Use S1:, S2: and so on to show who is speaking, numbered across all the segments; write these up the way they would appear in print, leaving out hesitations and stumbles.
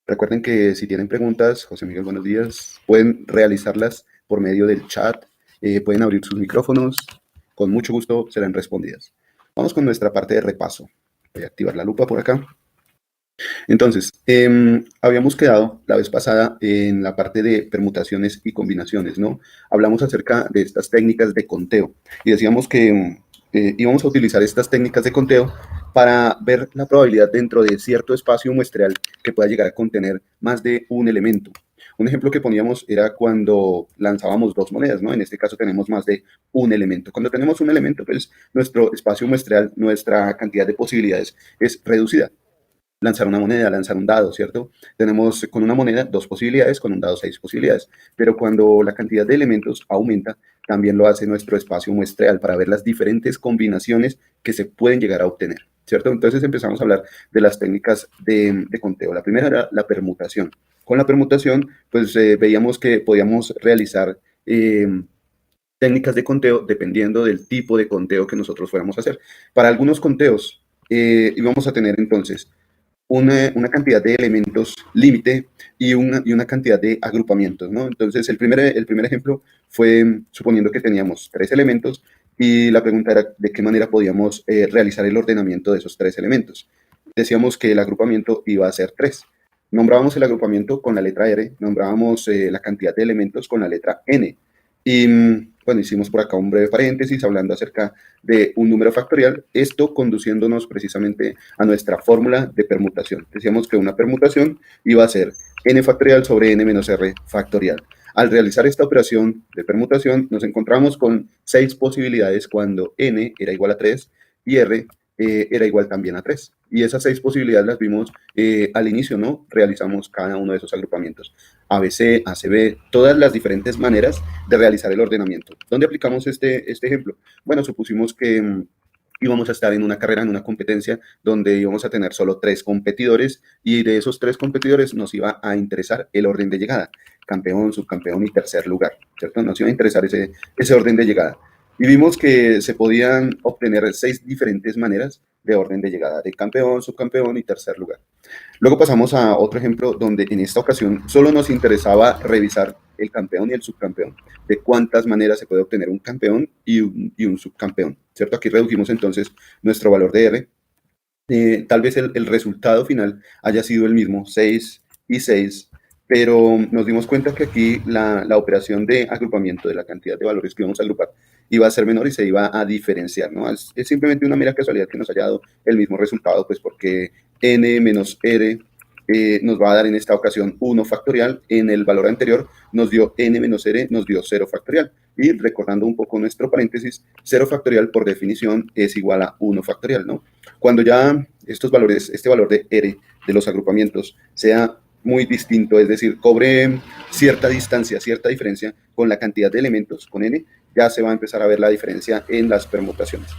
S1: Recuerden que si tienen preguntas, José Miguel, buenos días, pueden realizarlas por medio del chat, pueden abrir sus micrófonos, con mucho gusto serán respondidas. Vamos con nuestra parte de repaso. Voy a activar la lupa por acá. Entonces, habíamos quedado la vez pasada en la parte de permutaciones y combinaciones, ¿no? Hablamos acerca de estas técnicas de conteo y decíamos que íbamos a utilizar estas técnicas de conteo para ver la probabilidad dentro de cierto espacio muestreal que pueda llegar a contener más de un elemento. Un ejemplo que poníamos era cuando lanzábamos dos monedas, ¿no? En este caso tenemos más de un elemento. Cuando tenemos un elemento, pues nuestro espacio muestreal, nuestra cantidad de posibilidades es reducida. Lanzar una moneda, lanzar un dado, ¿cierto? Tenemos con una moneda dos posibilidades, con un dado seis posibilidades, pero cuando la cantidad de elementos aumenta, también lo hace nuestro espacio muestreal para ver las diferentes combinaciones que se pueden llegar a obtener, ¿cierto? Entonces empezamos a hablar de las técnicas de conteo. La primera era la permutación. Con la permutación, pues veíamos que podíamos realizar técnicas de conteo dependiendo del tipo de conteo que nosotros fuéramos a hacer. Para algunos conteos íbamos a tener entonces una cantidad de elementos límite y una cantidad de agrupamientos, ¿no? Entonces, el primer ejemplo fue suponiendo que teníamos tres elementos y la pregunta era de qué manera podíamos realizar el ordenamiento de esos tres elementos. Decíamos que el agrupamiento iba a ser tres. Nombrábamos el agrupamiento con la letra R, nombrábamos la cantidad de elementos con la letra N. Y bueno, hicimos por acá un breve paréntesis hablando acerca de un número factorial, esto conduciéndonos precisamente a nuestra fórmula de permutación. Decíamos que una permutación iba a ser n factorial sobre n menos r factorial. Al realizar esta operación de permutación, nos encontramos con 6 posibilidades cuando n era igual a 3 y r era igual también a 3. Y esas 6 posibilidades las vimos al inicio, ¿no? Realizamos cada uno de esos agrupamientos. ABC, ACB, todas las diferentes maneras de realizar el ordenamiento. ¿Dónde aplicamos este ejemplo? Bueno, supusimos que íbamos a estar en una carrera, en una competencia, donde íbamos a tener solo 3 competidores y de esos 3 competidores nos iba a interesar el orden de llegada, campeón, subcampeón y tercer lugar, ¿cierto? Nos iba a interesar ese orden de llegada. Y vimos que se podían obtener 6 diferentes maneras de orden de llegada, de campeón, subcampeón y tercer lugar. Luego pasamos a otro ejemplo donde en esta ocasión solo nos interesaba revisar el campeón y el subcampeón, de cuántas maneras se puede obtener un campeón y un subcampeón, ¿cierto? Aquí redujimos entonces nuestro valor de R. Tal vez el resultado final haya sido el mismo, 6 y 6, pero nos dimos cuenta que aquí la operación de agrupamiento de la cantidad de valores que íbamos a agrupar iba a ser menor y se iba a diferenciar, ¿no? Es simplemente una mera casualidad que nos haya dado el mismo resultado, pues porque n menos r nos va a dar en esta ocasión 1 factorial, en el valor anterior nos dio n menos r, nos dio 0 factorial. Y recordando un poco nuestro paréntesis, 0 factorial por definición es igual a 1 factorial, ¿no? Cuando ya estos valores, este valor de R de los agrupamientos sea muy distinto, es decir, cobre cierta distancia, cierta diferencia con la cantidad de elementos, con n, ya se va a empezar a ver la diferencia en las permutaciones.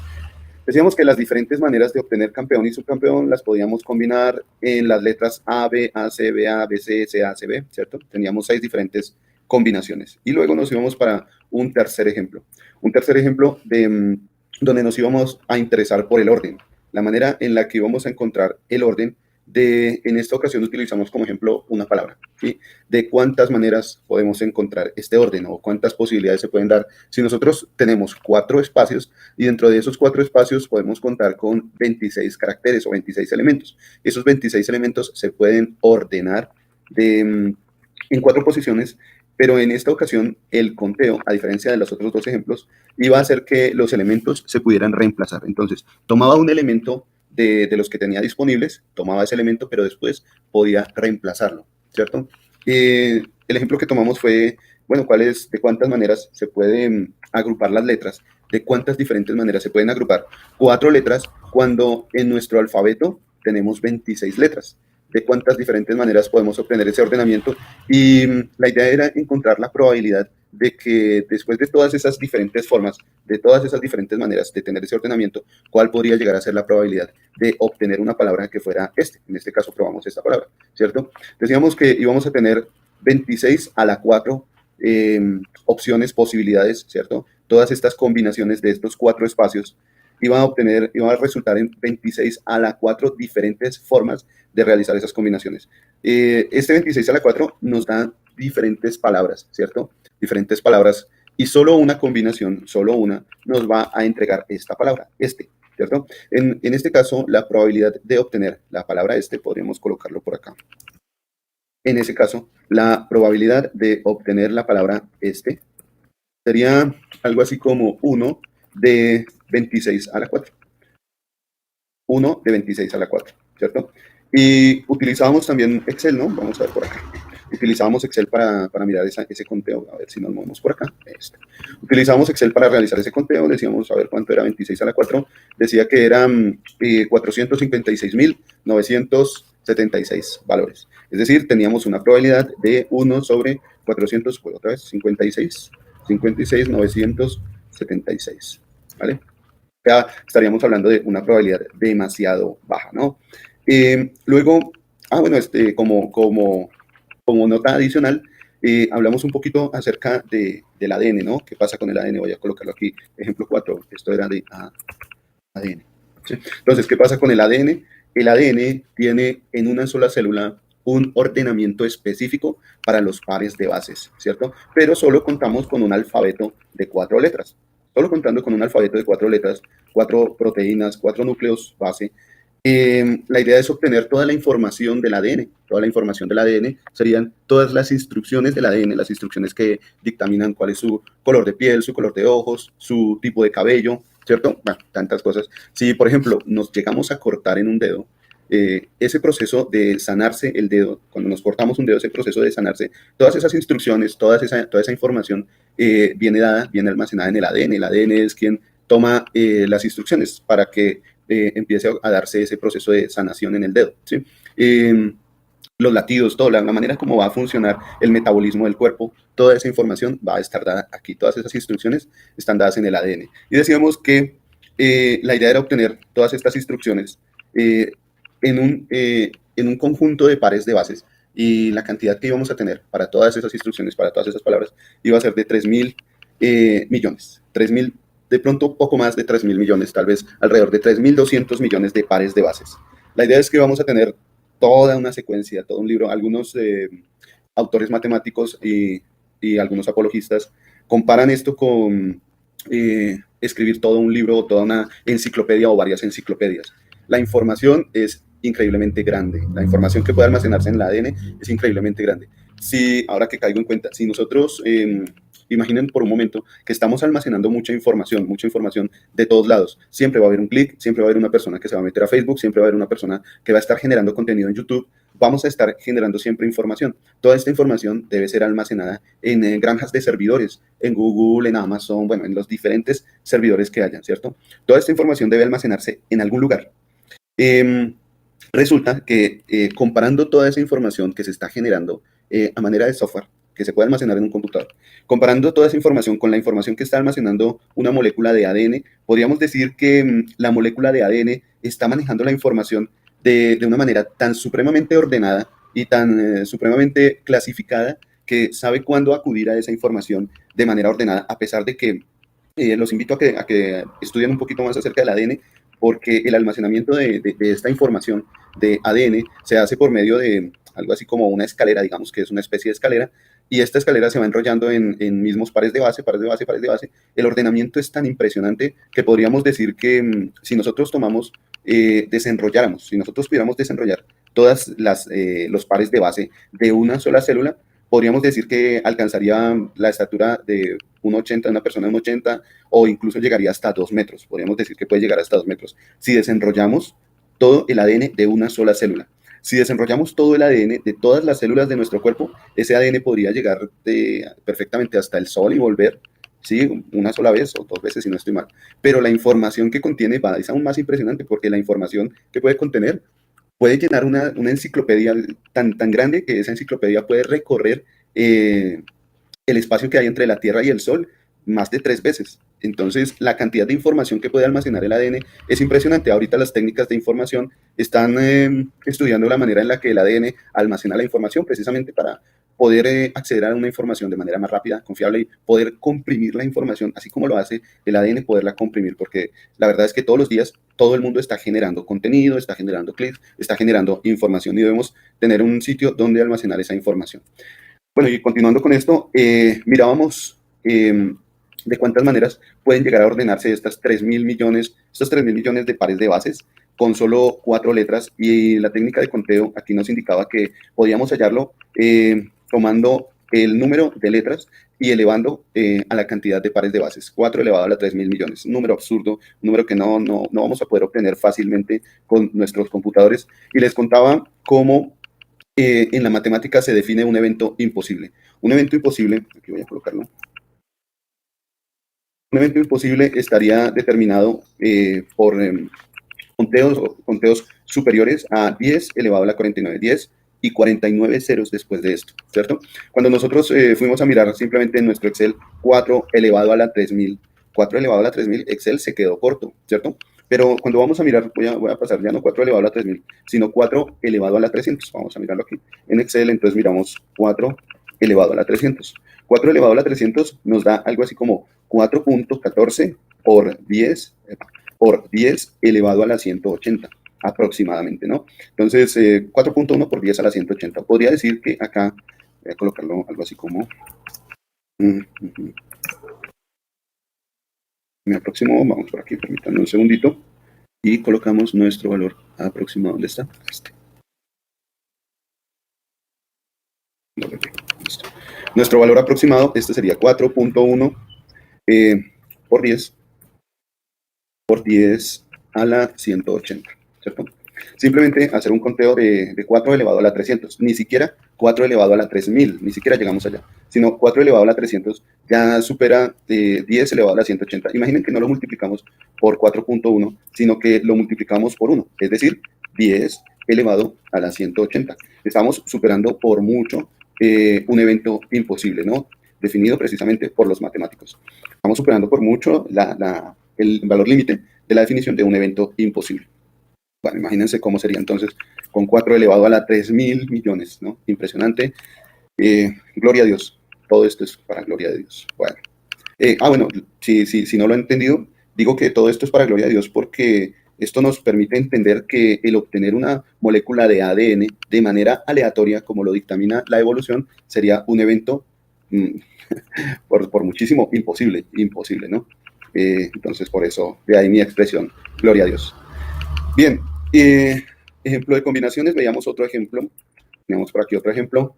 S1: Decíamos que las diferentes maneras de obtener campeón y subcampeón las podíamos combinar en las letras A, B, A, C, B, A, B, C, C, A, C, B, ¿cierto? Teníamos 6 diferentes combinaciones. Y luego nos íbamos para un tercer ejemplo. Un tercer ejemplo de donde nos íbamos a interesar por el orden. La manera en la que íbamos a encontrar el orden en esta ocasión utilizamos como ejemplo una palabra, ¿sí? De cuántas maneras podemos encontrar este orden o cuántas posibilidades se pueden dar. Si nosotros tenemos 4 espacios y dentro de esos 4 espacios podemos contar con 26 caracteres o 26 elementos. Esos 26 elementos se pueden ordenar en 4 posiciones, pero en esta ocasión el conteo, a diferencia de los otros 2 ejemplos, iba a hacer que los elementos se pudieran reemplazar. Entonces, tomaba un elemento de los que tenía disponibles, tomaba ese elemento, pero después podía reemplazarlo, ¿cierto? El ejemplo que tomamos fue, bueno, de cuántas maneras se pueden agrupar las letras, de cuántas diferentes maneras se pueden agrupar 4 letras cuando en nuestro alfabeto tenemos 26 letras, de cuántas diferentes maneras podemos obtener ese ordenamiento y la idea era encontrar la probabilidad de que después de todas esas diferentes formas, de todas esas diferentes maneras de tener ese ordenamiento, cuál podría llegar a ser la probabilidad de obtener una palabra que fuera en este caso probamos esta palabra, ¿cierto? Decíamos que íbamos a tener 26 a la 4 opciones, posibilidades, ¿cierto? Todas estas combinaciones de estos 4 espacios iban a resultar en 26 a la 4 diferentes formas de realizar esas combinaciones. Este 26 a la 4 nos da diferentes palabras, ¿cierto? Diferentes palabras y solo una combinación, solo una, nos va a entregar esta palabra, ¿cierto? En este caso, la probabilidad de obtener la palabra podríamos colocarlo por acá. En ese caso, la probabilidad de obtener la palabra sería algo así como 1 de 26 a la 4. 1 de 26 a la 4, ¿cierto? Y utilizábamos también Excel, ¿no? Vamos a ver por acá. Utilizábamos Excel para mirar ese conteo. A ver si nos movemos por acá. Utilizábamos Excel para realizar ese conteo. Decíamos, a ver cuánto era 26 a la 4. Decía que eran 456.976 valores. Es decir, teníamos una probabilidad de 1 sobre 400, pues otra vez, 56.976, ¿vale? Ya estaríamos hablando de una probabilidad demasiado baja, ¿no? Luego, bueno, como nota adicional, hablamos un poquito acerca del ADN, ¿no? ¿Qué pasa con el ADN? Voy a colocarlo aquí, ejemplo 4, esto era de ADN. ¿Sí? Entonces, ¿qué pasa con el ADN? El ADN tiene en una sola célula un ordenamiento específico para los pares de bases, ¿cierto? Pero solo contamos con un alfabeto de 4 letras. Solo contando con un alfabeto de 4 letras, 4 proteínas, 4 núcleos base, la idea es obtener toda la información del ADN. Toda la información del ADN serían todas las instrucciones del ADN, las instrucciones que dictaminan cuál es su color de piel, su color de ojos, su tipo de cabello, ¿cierto? Bueno, tantas cosas. Si, por ejemplo, nos llegamos a cortar en un dedo, ese proceso de sanarse el dedo, cuando nos cortamos un dedo, ese proceso de sanarse, todas esas instrucciones, toda esa información viene almacenada en el ADN. El ADN es quien toma las instrucciones para que empiece a darse ese proceso de sanación en el dedo, ¿sí? Los latidos, la manera como va a funcionar el metabolismo del cuerpo, toda esa información va a estar dada aquí. Todas esas instrucciones están dadas en el ADN. Y decíamos que la idea era obtener todas estas instrucciones en un conjunto de pares de bases, y la cantidad que íbamos a tener para todas esas instrucciones, para todas esas palabras, iba a ser de 3.000 millones. 3.000, de pronto poco más de 3.000 millones, tal vez alrededor de 3.200 millones de pares de bases. La idea es que vamos a tener toda una secuencia, todo un libro. Algunos autores matemáticos y algunos apologistas comparan esto con escribir todo un libro, toda una enciclopedia o varias enciclopedias. La información es increíblemente grande. La información que puede almacenarse en el ADN es increíblemente grande. Si, ahora que caigo en cuenta, si nosotros, imaginen por un momento que estamos almacenando mucha información de todos lados. Siempre va a haber un clic, siempre va a haber una persona que se va a meter a Facebook, siempre va a haber una persona que va a estar generando contenido en YouTube. Vamos a estar generando siempre información. Toda esta información debe ser almacenada en granjas de servidores, en Google, en Amazon, bueno, en los diferentes servidores que hayan, ¿cierto? Toda esta información debe almacenarse en algún lugar. Resulta que comparando toda esa información que se está generando a manera de software, que se puede almacenar en un computador, comparando toda esa información con la información que está almacenando una molécula de ADN, podríamos decir que la molécula de ADN está manejando la información de una manera tan supremamente ordenada y tan supremamente clasificada que sabe cuándo acudir a esa información de manera ordenada, a pesar de que los invito a que estudien un poquito más acerca del ADN, porque el almacenamiento de esta información de ADN se hace por medio de algo así como una escalera, digamos que es una especie de escalera, y esta escalera se va enrollando en mismos pares de base, pares de base, pares de base. El ordenamiento es tan impresionante que podríamos decir que si nosotros tomamos, desenrolláramos, si nosotros pudiéramos desenrollar todas los pares de base de una sola célula, podríamos decir que alcanzaría la estatura de 1,80, una persona de 1,80, o incluso llegaría hasta 2 metros. Podríamos decir que puede llegar hasta 2 metros. Si desenrollamos todo el ADN de una sola célula. Si desenrollamos todo el ADN de todas las células de nuestro cuerpo, ese ADN podría llegar perfectamente hasta el Sol y volver, ¿sí? Una sola vez o 2 veces si no estoy mal. Pero la información que contiene es aún más impresionante, porque la información que puede contener puede llenar una enciclopedia tan grande que esa enciclopedia puede recorrer el espacio que hay entre la Tierra y el Sol más de 3 veces. Entonces, la cantidad de información que puede almacenar el ADN es impresionante. Ahorita las técnicas de información están estudiando la manera en la que el ADN almacena la información, precisamente poder acceder a una información de manera más rápida, confiable y poder comprimir la información, así como lo hace el ADN, poderla comprimir, porque la verdad es que todos los días todo el mundo está generando contenido, está generando clics, está generando información y debemos tener un sitio donde almacenar esa información. Bueno, y continuando con esto, mirábamos de cuántas maneras pueden llegar a ordenarse estos 3.000 millones de pares de bases con solo 4 letras, y la técnica de conteo aquí nos indicaba que podíamos hallarlo tomando el número de letras y elevando a la cantidad de pares de bases, 4 elevado a la 3.000 millones, un número absurdo, un número que no vamos a poder obtener fácilmente con nuestros computadores. Y les contaba cómo en la matemática se define un evento imposible. Un evento imposible, aquí voy a colocarlo, un evento imposible estaría determinado por conteos superiores a 10 elevado a la 49, 10 y 49 ceros después de esto, ¿cierto? Cuando nosotros fuimos a mirar simplemente en nuestro Excel 4 elevado a la 3000, 4 elevado a la 3000, Excel se quedó corto, ¿cierto? Pero cuando vamos a mirar, voy a pasar ya no 4 elevado a la 3000, sino 4 elevado a la 300. Vamos a mirarlo aquí en Excel, entonces miramos 4 elevado a la 300. 4 elevado a la 300 nos da algo así como 4.14 por 10 elevado a la 180 aproximadamente, ¿no? Entonces, 4.1 por 10 a la 180. Podría decir que acá, voy a colocarlo algo así como... Me aproximo, vamos por aquí, permítanme un segundito, y colocamos nuestro valor aproximado. ¿Dónde está? Este. Listo. Nuestro valor aproximado, este sería 4.1 por 10 a la 180, ¿cierto? Simplemente hacer un conteo de 4 elevado a la 300, ni siquiera 4 elevado a la 3000, ni siquiera llegamos allá, sino 4 elevado a la 300 ya supera 10 elevado a la 180. Imaginen que no lo multiplicamos por 4.1, sino que lo multiplicamos por 1, es decir, 10 elevado a la 180. Estamos superando por mucho un evento imposible, ¿no? Definido precisamente por los matemáticos. Estamos superando por mucho el valor límite de la definición de un evento imposible. Bueno, imagínense cómo sería entonces con 4 elevado a la 3.000 millones, ¿no? Impresionante. Gloria a Dios. Todo esto es para gloria de Dios. Bueno, bueno, si no lo he entendido, digo que todo esto es para gloria de Dios porque esto nos permite entender que el obtener una molécula de ADN de manera aleatoria, como lo dictamina la evolución, sería un evento por muchísimo imposible, ¿no? Entonces, por eso, de ahí mi expresión, gloria a Dios. Bien, ejemplo de combinaciones, veamos otro ejemplo. Tenemos por aquí otro ejemplo.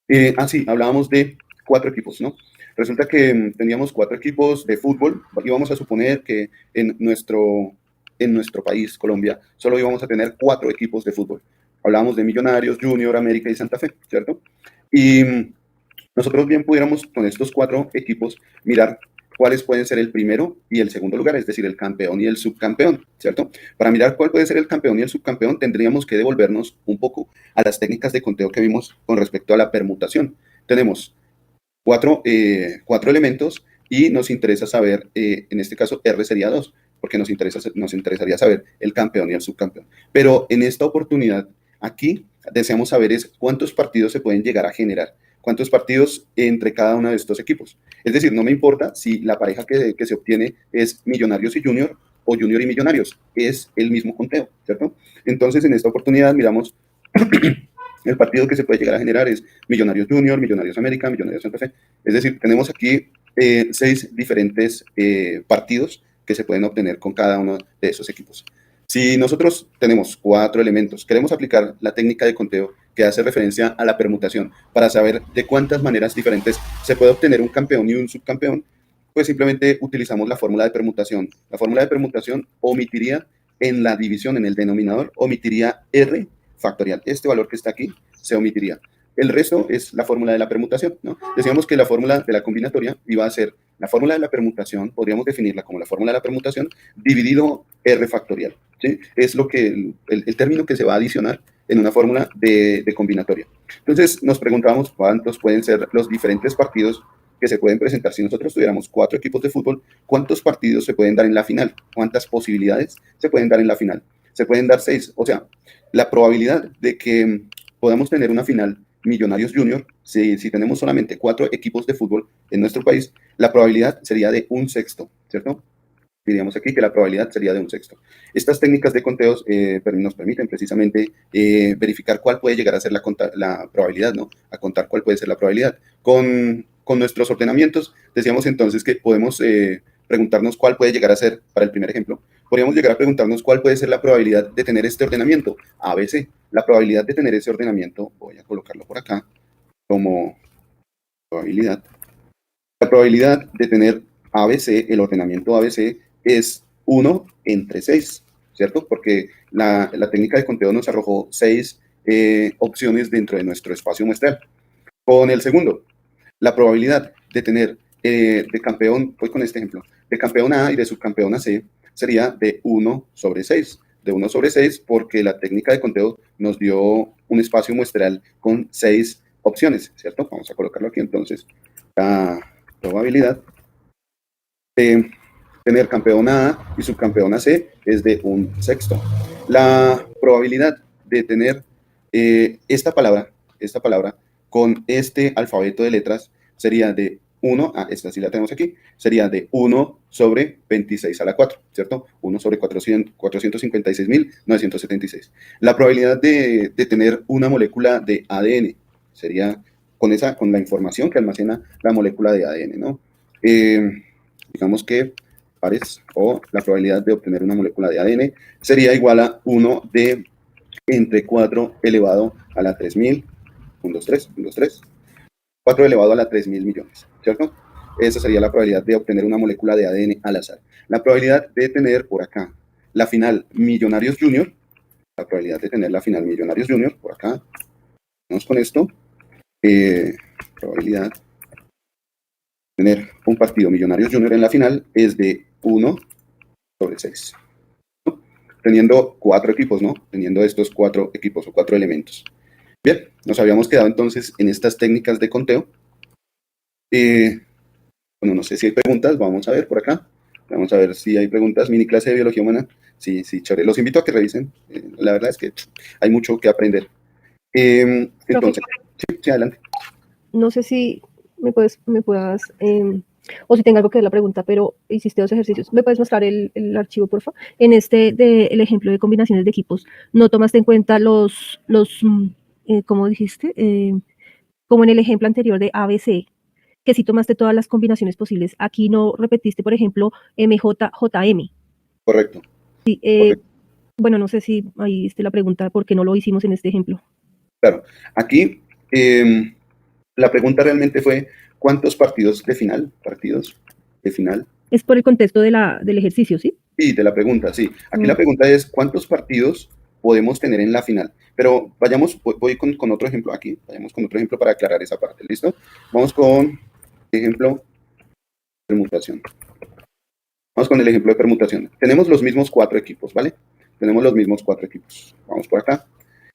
S1: Sí, hablábamos de 4 equipos, ¿no? Resulta que teníamos 4 equipos de fútbol y vamos a suponer que en nuestro país, Colombia, solo íbamos a tener 4 equipos de fútbol. Hablábamos de Millonarios, Junior, América y Santa Fe, ¿cierto? Y nosotros bien pudiéramos con estos 4 equipos mirar cuáles pueden ser el primero y el segundo lugar, es decir, el campeón y el subcampeón, ¿cierto? Para mirar cuál puede ser el campeón y el subcampeón, tendríamos que devolvernos un poco a las técnicas de conteo que vimos con respecto a la permutación. Tenemos 4 elementos y nos interesa saber, en este caso, R sería 2, porque nos interesaría saber el campeón y el subcampeón. Pero en esta oportunidad, aquí, deseamos saber es cuántos partidos se pueden llegar a generar, cuántos partidos entre cada uno de estos equipos. Es decir, no me importa si la pareja que se obtiene es Millonarios y Junior o Junior y Millonarios, es el mismo conteo, ¿cierto? Entonces, en esta oportunidad miramos el partido que se puede llegar a generar es Millonarios Junior, Millonarios América, Millonarios Santa Fe. Es decir, tenemos aquí 6 diferentes partidos que se pueden obtener con cada uno de esos equipos. Si nosotros tenemos 4 elementos, queremos aplicar la técnica de conteo que hace referencia a la permutación para saber de cuántas maneras diferentes se puede obtener un campeón y un subcampeón, pues simplemente utilizamos la fórmula de permutación. La fórmula de permutación omitiría en la división, en el denominador, omitiría R factorial. Este valor que está aquí se omitiría. El resto es la fórmula de la permutación, ¿no? Decíamos que la fórmula de la combinatoria iba a ser la fórmula de la permutación, podríamos definirla como la fórmula de la permutación dividido R factorial, ¿sí? Es lo que el término que se va a adicionar en una fórmula de combinatoria. Entonces nos preguntábamos cuántos pueden ser los diferentes partidos que se pueden presentar. Si nosotros tuviéramos 4 equipos de fútbol, ¿cuántos partidos se pueden dar en la final? ¿Cuántas posibilidades se pueden dar en la final? Se pueden dar 6, o sea, la probabilidad de que podamos tener una final Millonarios Junior, si tenemos solamente 4 equipos de fútbol en nuestro país, la probabilidad sería de un sexto, ¿cierto? Diríamos aquí que la probabilidad sería de un sexto. Estas técnicas de conteos nos permiten precisamente verificar cuál puede llegar a ser la probabilidad, ¿no? A contar cuál puede ser la probabilidad. Con nuestros ordenamientos, decíamos entonces que podemos preguntarnos cuál puede llegar a ser, para el primer ejemplo, podríamos llegar a preguntarnos cuál puede ser la probabilidad de tener este ordenamiento, ABC. La probabilidad de tener ese ordenamiento, voy a colocarlo por acá como probabilidad. La probabilidad de tener ABC, el ordenamiento ABC, es 1 entre 6, ¿cierto? Porque la técnica de conteo nos arrojó 6 opciones dentro de nuestro espacio muestral. Con el segundo, la probabilidad de tener de campeón, voy con este ejemplo, de campeón A y de subcampeón a C sería de 1 sobre 6. De 1 sobre 6 porque la técnica de conteo nos dio un espacio muestral con 6 opciones, ¿cierto? Vamos a colocarlo aquí entonces. La probabilidad de tener campeón A y subcampeón a C es de un sexto. La probabilidad de tener esta palabra con este alfabeto de letras sería de 1, esta sí la tenemos aquí, sería de 1 sobre 26 a la 4, ¿cierto? 1 sobre 456.976. La probabilidad de tener una molécula de ADN sería con la información que almacena la molécula de ADN, ¿no? Digamos que pares o la probabilidad de obtener una molécula de ADN sería igual a 1 de entre 4 elevado a la 3000, 1, 2, 3, 1, 2, 3, 4 elevado a la 3000 millones, ¿cierto? Esa sería la probabilidad de obtener una molécula de ADN al azar. La probabilidad de tener por acá la final Millonarios Junior, la probabilidad de tener la final Millonarios Junior, por acá, vamos con esto, probabilidad de tener un partido Millonarios Junior en la final es de 1 sobre 6. ¿No? Teniendo 4 equipos, ¿no? Teniendo estos 4 equipos o 4 elementos. Bien, nos habíamos quedado entonces en estas técnicas de conteo. Bueno, no sé si hay preguntas, vamos a ver por acá. Vamos a ver si hay preguntas. Mini clase de biología humana. Sí, sí, chévere. Los invito a que revisen. La verdad es que hay mucho que aprender. Entonces, sí, adelante.
S2: No sé si me puedas, o si tenga algo que ver la pregunta, pero hiciste 2 ejercicios. ¿Me puedes mostrar el archivo, por favor? En el ejemplo de combinaciones de equipos, no tomaste en cuenta ¿cómo dijiste? Como en el ejemplo anterior de ABC, que sí tomaste todas las combinaciones posibles. Aquí no repetiste, por ejemplo, MJJM.
S1: Correcto.
S2: Sí,
S1: correcto.
S2: Bueno, no sé si ahí la pregunta, ¿por qué no lo hicimos en este ejemplo?
S1: Claro, aquí la pregunta realmente fue, ¿cuántos partidos de final?
S2: Es por el contexto del ejercicio, ¿sí?
S1: Sí, de la pregunta, sí. Aquí la pregunta es, ¿cuántos partidos podemos tener en la final? Pero voy con otro ejemplo aquí, vayamos con otro ejemplo para aclarar esa parte, ¿listo? Vamos con ejemplo permutación. Vamos con el ejemplo de permutación. Tenemos los mismos 4 equipos, ¿vale? Tenemos los mismos 4 equipos. Vamos por acá.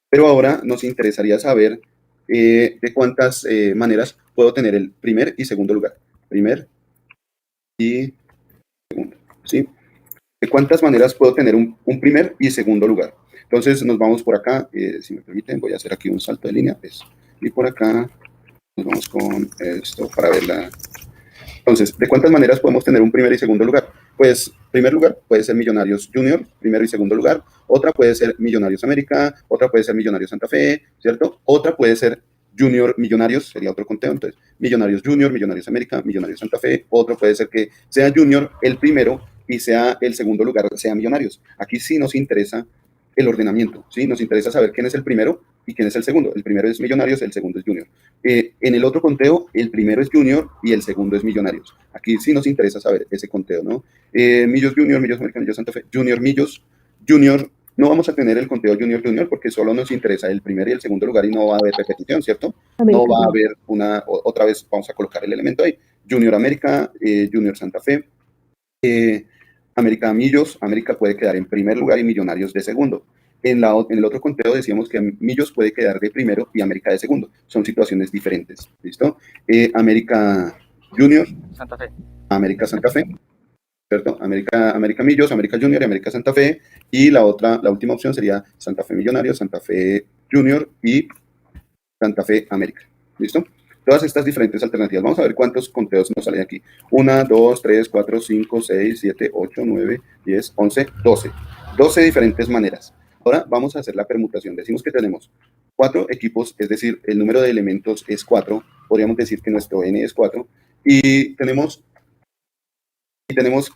S1: Pero ahora nos interesaría saber de cuántas maneras puedo tener el primer y segundo lugar. Primer y segundo, ¿sí? ¿De cuántas maneras puedo tener un primer y segundo lugar? Entonces nos vamos por acá, si me permiten, voy a hacer aquí un salto de línea, y por acá nos vamos con esto para verla. Entonces, ¿de cuántas maneras podemos tener un primer y segundo lugar? Pues, primer lugar puede ser Millonarios Junior, primero y segundo lugar. Otra puede ser Millonarios América, otra puede ser Millonarios Santa Fe, ¿cierto? Otra puede ser Junior Millonarios, sería otro conteo. Entonces, Millonarios Junior, Millonarios América, Millonarios Santa Fe. Otro puede ser que sea Junior el primero y sea el segundo lugar, sea Millonarios. Aquí sí nos interesa el ordenamiento, ¿sí? Nos interesa saber quién es el primero y quién es el segundo. El primero es Millonarios, el segundo es Junior. En el otro conteo, el primero es Junior y el segundo es Millonarios. Aquí sí nos interesa saber ese conteo, ¿no? Millos Junior, Millos América, Millos Santa Fe, Junior Millos, Junior. No vamos a tener el conteo Junior Junior porque solo nos interesa el primer y el segundo lugar y no va a haber repetición, ¿cierto? No va a haber otra vez vamos a colocar el elemento ahí. Junior América, Junior Santa Fe, América Millos, América puede quedar en primer lugar y Millonarios de segundo. En el otro conteo decíamos que Millos puede quedar de primero y América de segundo. Son situaciones diferentes, ¿listo? América Junior,
S3: Santa Fe.
S1: América Santa Fe, ¿cierto? América Millos, América Junior y América Santa Fe. Y la última opción sería Santa Fe Millonarios, Santa Fe Junior y Santa Fe, América. ¿Listo? Todas estas diferentes alternativas. Vamos a ver cuántos conteos nos salen aquí. 1, 2, 3, 4, 5, 6, 7, 8, 9, 10, 11, 12. 12 diferentes maneras. Ahora vamos a hacer la permutación. Decimos que tenemos 4 equipos, es decir, el número de elementos es 4. Podríamos decir que nuestro n es 4. Y tenemos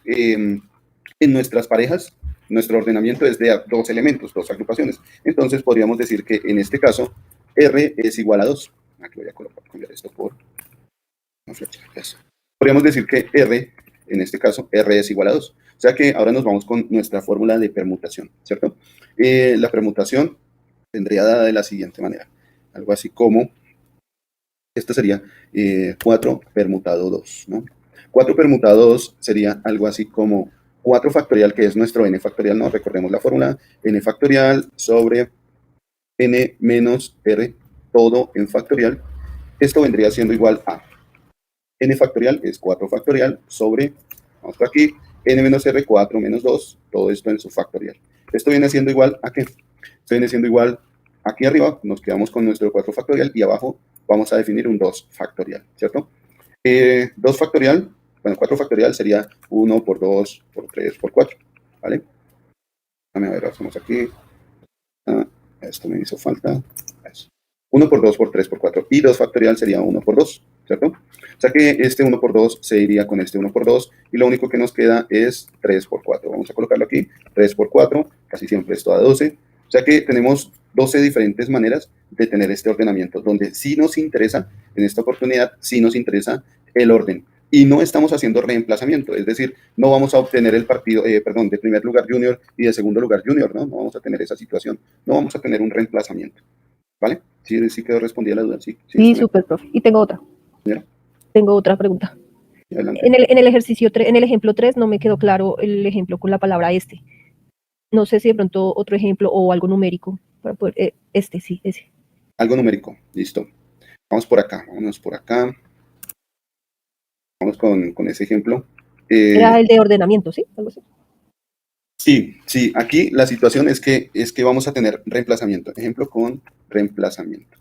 S1: en nuestras parejas, nuestro ordenamiento es de 2 elementos, 2 agrupaciones. Entonces podríamos decir que en este caso R es igual a 2. Aquí voy a cambiar esto por una flecha. Eso. Podríamos decir que R, en este caso, R es igual a 2. O sea que ahora nos vamos con nuestra fórmula de permutación, ¿cierto? La permutación tendría dada de la siguiente manera. Algo así como, esto sería 4 permutado 2, ¿no? 4 permutado 2 sería algo así como 4 factorial, que es nuestro n factorial, ¿no? Recordemos la fórmula, n factorial sobre n menos r, todo en factorial. Esto vendría siendo igual a n factorial, que es 4 factorial, sobre, vamos por aquí, n menos r, 4 menos 2, todo esto en su factorial. Esto viene siendo igual a ¿qué? Esto viene siendo igual, aquí arriba nos quedamos con nuestro 4 factorial y abajo vamos a definir un 2 factorial, ¿cierto? 2 factorial, bueno, 4 factorial sería 1 por 2, por 3, por 4, ¿vale? Déjame ver, hacemos aquí. Esto me hizo falta. Eso. 1 por 2 por 3 por 4. Y 2 factorial sería 1 por 2, ¿cierto? O sea que este 1 por 2 se iría con este 1 por 2 y lo único que nos queda es 3 por 4. Vamos a colocarlo aquí. 3 por 4, casi siempre esto da 12. O sea que tenemos 12 diferentes maneras de tener este ordenamiento, donde sí nos interesa, en esta oportunidad, sí nos interesa el orden. Y no estamos haciendo reemplazamiento, es decir, no vamos a obtener el partido, de primer lugar junior y de segundo lugar junior, ¿no? No vamos a tener esa situación, no vamos a tener un reemplazamiento, ¿vale? Sí quedó respondida la duda, sí.
S2: Sí, súper, profe. Y tengo otra.
S1: ¿Ya?
S2: Tengo otra pregunta.
S1: Adelante.
S2: En el ejercicio 3, en el ejemplo 3 no me quedó claro el ejemplo con la palabra este. No sé si de pronto otro ejemplo o algo numérico para poder, sí, ese.
S1: Algo numérico, listo. Vamos por acá, vámonos por acá. Vamos con ese ejemplo.
S2: Era el de ordenamiento, ¿sí? Algo así.
S1: Sí, aquí la situación es que vamos a tener reemplazamiento. Ejemplo con reemplazamiento.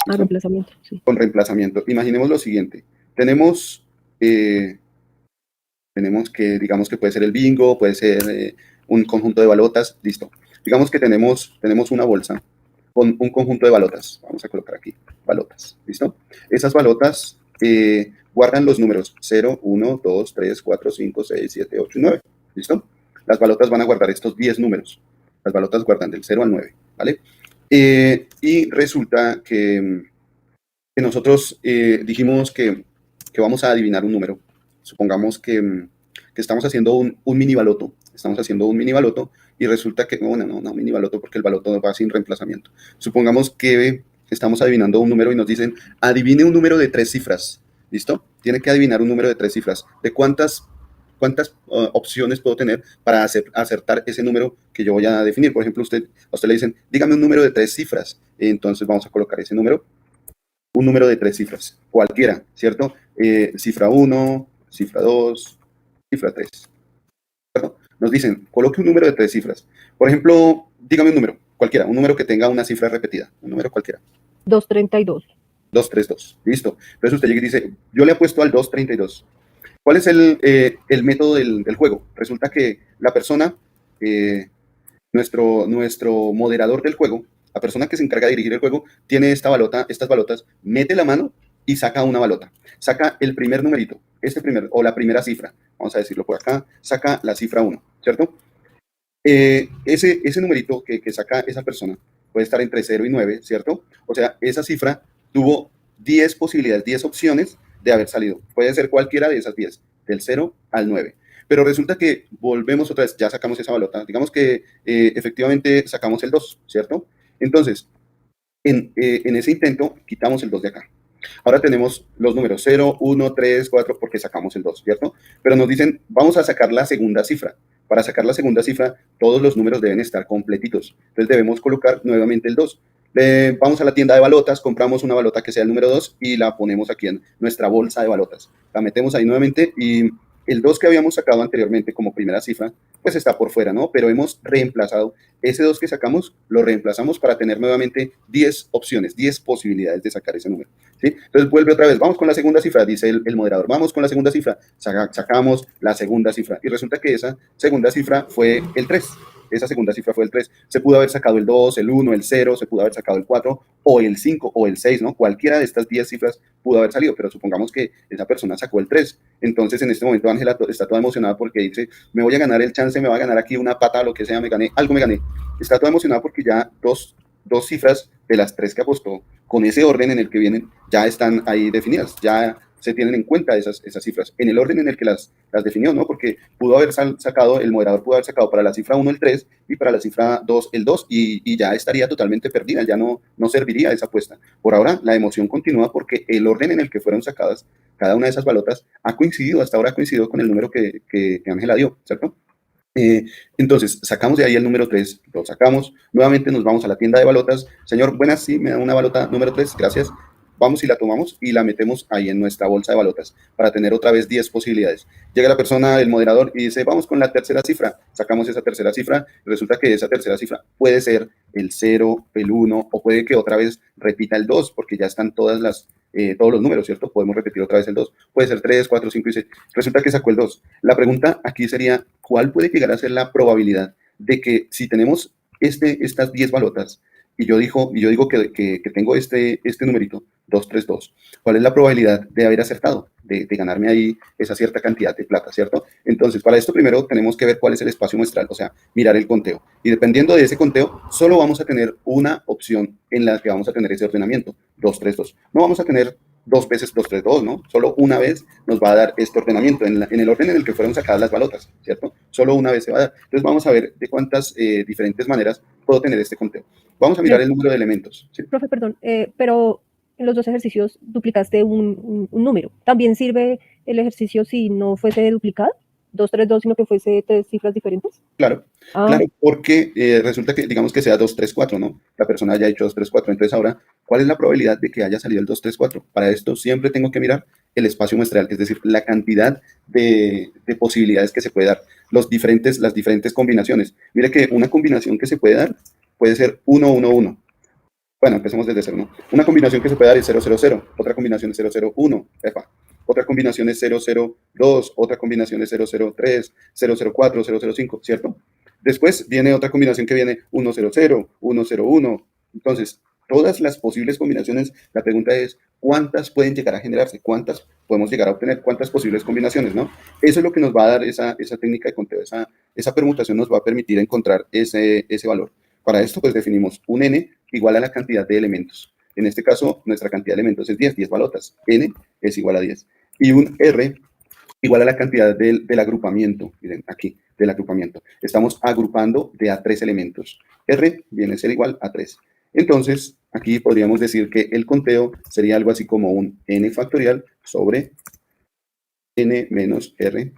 S2: Ah, reemplazamiento, sí.
S1: Con reemplazamiento. Imaginemos lo siguiente. Tenemos que, digamos que puede ser el bingo, puede ser un conjunto de balotas, listo. Digamos que tenemos una bolsa con un conjunto de balotas. Vamos a colocar aquí, balotas, ¿listo? Esas balotas guardan los números 0, 1, 2, 3, 4, 5, 6, 7, 8 y 9, ¿listo? Las balotas van a guardar estos 10 números. Las balotas guardan del 0 al 9, ¿vale? Y resulta que nosotros dijimos que vamos a adivinar un número. Supongamos que estamos haciendo un mini baloto. Estamos haciendo un mini baloto y resulta que, bueno, no mini baloto porque el baloto va sin reemplazamiento. Supongamos que estamos adivinando un número y nos dicen, adivine un número de 3 cifras. ¿Listo? Tiene que adivinar un número de 3 cifras. ¿De cuántas opciones puedo tener para acertar ese número que yo voy a definir? Por ejemplo, a usted le dicen, dígame un número de 3 cifras. Entonces vamos a colocar ese número. Un número de 3 cifras, cualquiera, ¿cierto? Cifra 1, cifra 2, cifra 3. ¿Cierto? Nos dicen, coloque un número de 3 cifras. Por ejemplo, dígame un número, cualquiera, un número que tenga una cifra repetida, un número cualquiera.
S2: 232.
S1: 232, listo. Entonces usted llega y dice, yo le apuesto al 232. ¿Cuál es el método del juego? Resulta que la persona, nuestro moderador del juego, la persona que se encarga de dirigir el juego, tiene estas balotas, mete la mano y saca una balota. Saca el primer numerito, o la primera cifra, vamos a decirlo por acá, saca la cifra 1, ¿cierto? Ese numerito que saca esa persona puede estar entre 0 y 9, ¿cierto? O sea, esa cifra tuvo 10 posibilidades, 10 opciones de haber salido. Puede ser cualquiera de esas 10, del 0 al 9. Pero resulta que volvemos otra vez, ya sacamos esa balota. Digamos que efectivamente sacamos el 2, ¿cierto? Entonces, en ese intento, quitamos el 2 de acá. Ahora tenemos los números 0, 1, 3, 4, porque sacamos el 2, ¿cierto? Pero nos dicen, vamos a sacar la segunda cifra. Para sacar la segunda cifra, todos los números deben estar completitos. Entonces debemos colocar nuevamente el 2. Vamos a la tienda de balotas, compramos una balota que sea el número 2 y la ponemos aquí en nuestra bolsa de balotas. La metemos ahí nuevamente y el 2 que habíamos sacado anteriormente como primera cifra, pues está por fuera, ¿no? Pero hemos reemplazado ese 2 que sacamos, lo reemplazamos para tener nuevamente 10 opciones, 10 posibilidades de sacar ese número, ¿sí? Entonces vuelve otra vez, vamos con la segunda cifra, dice el moderador, vamos con la segunda cifra, sacamos la segunda cifra, y resulta que esa segunda cifra fue el 3. Esa segunda cifra fue el 3. Se pudo haber sacado el 2, el 1, el 0, se pudo haber sacado el 4, o el 5, o el 6, ¿no? Cualquiera de estas 10 cifras pudo haber salido, pero supongamos que esa persona sacó el 3. Entonces, en este momento, Ángela está toda emocionada porque dice, me voy a ganar el chance, me va a ganar aquí una pata, lo que sea, me gané, algo me gané. Está toda emocionada porque ya dos cifras de las 3 que apostó, con ese orden en el que vienen, ya están ahí definidas, ya se tienen en cuenta esas cifras, en el orden en el que las definió, ¿no? Porque pudo haber sacado, el moderador pudo haber sacado para la cifra 1 el 3 y para la cifra 2 el 2 y ya estaría totalmente perdida, ya no serviría esa apuesta. Por ahora, la emoción continúa porque el orden en el que fueron sacadas cada una de esas balotas ha coincidido, hasta ahora ha coincidido con el número que Ángela dio, ¿cierto? Entonces, sacamos de ahí el número 3, lo sacamos, nuevamente nos vamos a la tienda de balotas. Señor, buenas, sí, me da una balota número 3, gracias. Vamos y la tomamos y la metemos ahí en nuestra bolsa de balotas para tener otra vez 10 posibilidades. Llega la persona, el moderador, y dice, vamos con la tercera cifra. Sacamos esa tercera cifra y resulta que esa tercera cifra puede ser el 0, el 1, o puede que otra vez repita el 2, porque ya están todos los números, ¿cierto? Podemos repetir otra vez el 2. Puede ser 3, 4, 5 y 6. Resulta que sacó el 2. La pregunta aquí sería, ¿cuál puede llegar a ser la probabilidad de que si tenemos estas 10 balotas y yo digo que tengo este numerito, 232, ¿cuál es la probabilidad de haber acertado, de ganarme ahí esa cierta cantidad de plata, ¿cierto? Entonces, para esto primero tenemos que ver cuál es el espacio muestral, o sea, mirar el conteo. Y dependiendo de ese conteo, solo vamos a tener una opción en la que vamos a tener ese ordenamiento, 232. No vamos a tener 2 veces 232, ¿no? Solo una vez nos va a dar este ordenamiento, en el orden en el que fueron sacadas las balotas, ¿cierto? Solo una vez se va a dar. Entonces vamos a ver de cuántas diferentes maneras puedo tener este conteo. Vamos a mirar el número de elementos, ¿sí?
S2: Profe, perdón, pero en los 2 ejercicios duplicaste un número. ¿También sirve el ejercicio si no fuese duplicado? 2, 3, 2, sino que fuese 3 cifras diferentes.
S1: Claro, claro, porque resulta que, digamos que sea 2, 3, 4, ¿no? La persona haya hecho 2, 3, 4. Entonces ahora, ¿cuál es la probabilidad de que haya salido el 2, 3, 4? Para esto siempre tengo que mirar el espacio muestral, es decir, la cantidad de posibilidades que se puede dar, las diferentes combinaciones. Mire que una combinación que se puede dar puede ser 1, 1, 1. Bueno, empecemos desde cero, ¿no? Una combinación que se puede dar es 0, 0, 0, otra combinación es 0, 0, 1, epa. Otra combinación es 0, 0, 2, otra combinación es 0, 0, 3, 0, 0, 4, 0, 0, 5, ¿cierto? Después viene otra combinación que viene 1, 0, 0, 1, 0, 1. Entonces, todas las posibles combinaciones, la pregunta es, ¿cuántas pueden llegar a generarse? ¿Cuántas podemos llegar a obtener? ¿Cuántas posibles combinaciones, no? Eso es lo que nos va a dar esa técnica de conteo, esa permutación nos va a permitir encontrar ese valor. Para esto, pues definimos un n igual a la cantidad de elementos. En este caso, nuestra cantidad de elementos es 10 balotas. N es igual a 10. Y un R igual a la cantidad del agrupamiento. Miren, aquí, del agrupamiento. Estamos agrupando de a 3 elementos. R viene a ser igual a 3. Entonces, aquí podríamos decir que el conteo sería algo así como un n factorial sobre n menos r.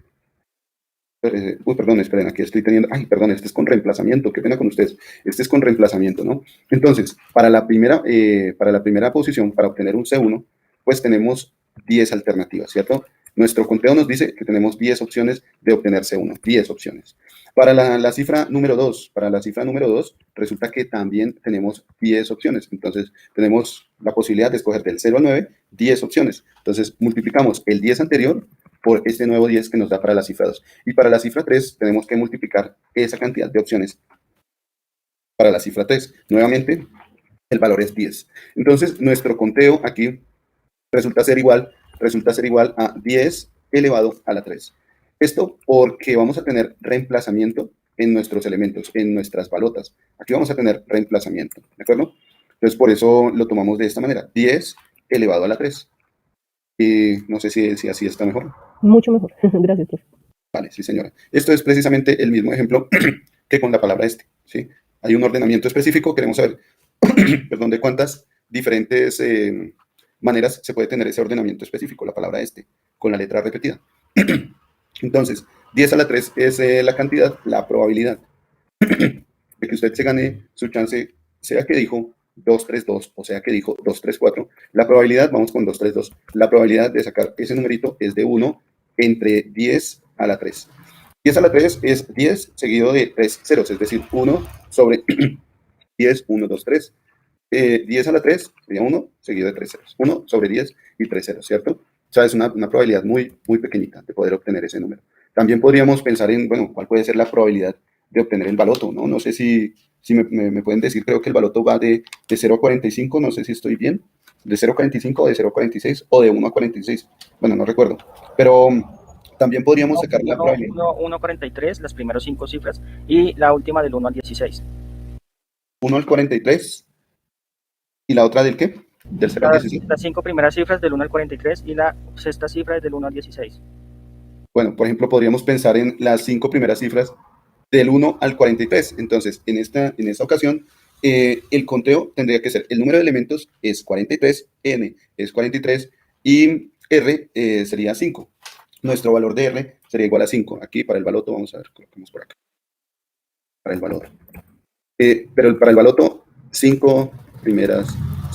S1: Perdón, esperen, aquí estoy teniendo, perdón, este es con reemplazamiento, qué pena con ustedes, este es con reemplazamiento, ¿no? Entonces, para la primera posición, para obtener un C1, pues tenemos 10 alternativas, ¿cierto? Nuestro conteo nos dice que tenemos 10 opciones de obtener C1, 10 opciones. Para la cifra número 2, resulta que también tenemos 10 opciones, entonces tenemos la posibilidad de escoger del 0 al 9, 10 opciones. Entonces, multiplicamos el 10 anterior por este nuevo 10 que nos da para la cifra 2. Y para la cifra 3 tenemos que multiplicar esa cantidad de opciones para la cifra 3. Nuevamente, el valor es 10. Entonces, nuestro conteo aquí resulta ser igual a 10 elevado a la 3. Esto porque vamos a tener reemplazamiento en nuestros elementos, en nuestras balotas. Aquí vamos a tener reemplazamiento, ¿de acuerdo? Entonces, por eso lo tomamos de esta manera, 10 elevado a la 3. Y no sé si así está mejor.
S2: Mucho mejor. Gracias, profe.
S1: Vale, sí, señora. Esto es precisamente el mismo ejemplo que con la palabra ¿sí? Hay un ordenamiento específico, queremos saber, perdón, de cuántas diferentes maneras se puede tener ese ordenamiento específico, la palabra con la letra repetida. Entonces, 10 a la 3 es la cantidad, la probabilidad de que usted se gane su chance, sea que dijo 232 o sea que dijo 234. La probabilidad, vamos con 232, la probabilidad de sacar ese numerito es de 1 entre 10 a la 3. 10 a la 3 es 10 seguido de 3 ceros, es decir, 1 sobre 10, 1, 2, 3. 10 a la 3 sería 1 seguido de 3 ceros. 1 sobre 10 y 3 ceros, ¿cierto? O sea, es una probabilidad muy, muy pequeñita de poder obtener ese número. También podríamos pensar en, bueno, cuál puede ser la probabilidad de obtener el baloto, ¿no? No sé si me pueden decir, creo que el baloto va de 0 a 45, no sé si estoy bien, de 0 a 45, de 0 a 46 o de 1 a 46. Bueno, no recuerdo. Pero también podríamos sacar la probabilidad.
S3: 1 a 43, las primeras 5 cifras, y la última del 1 al 16.
S1: 1 al 43. ¿Y la otra del qué? Del 0 al 16.
S3: Las 5 primeras cifras del 1 al 43 y la sexta cifra es del 1 al 16.
S1: Bueno, por ejemplo, podríamos pensar en las 5 primeras cifras del 1 al 43. Entonces, en esta ocasión, el conteo tendría que ser, el número de elementos es 43, n es 43 y r sería 5. Nuestro valor de r sería igual a 5. Aquí para el baloto, vamos a ver, colocamos por acá. Para el baloto. Pero para el baloto, 5 primeras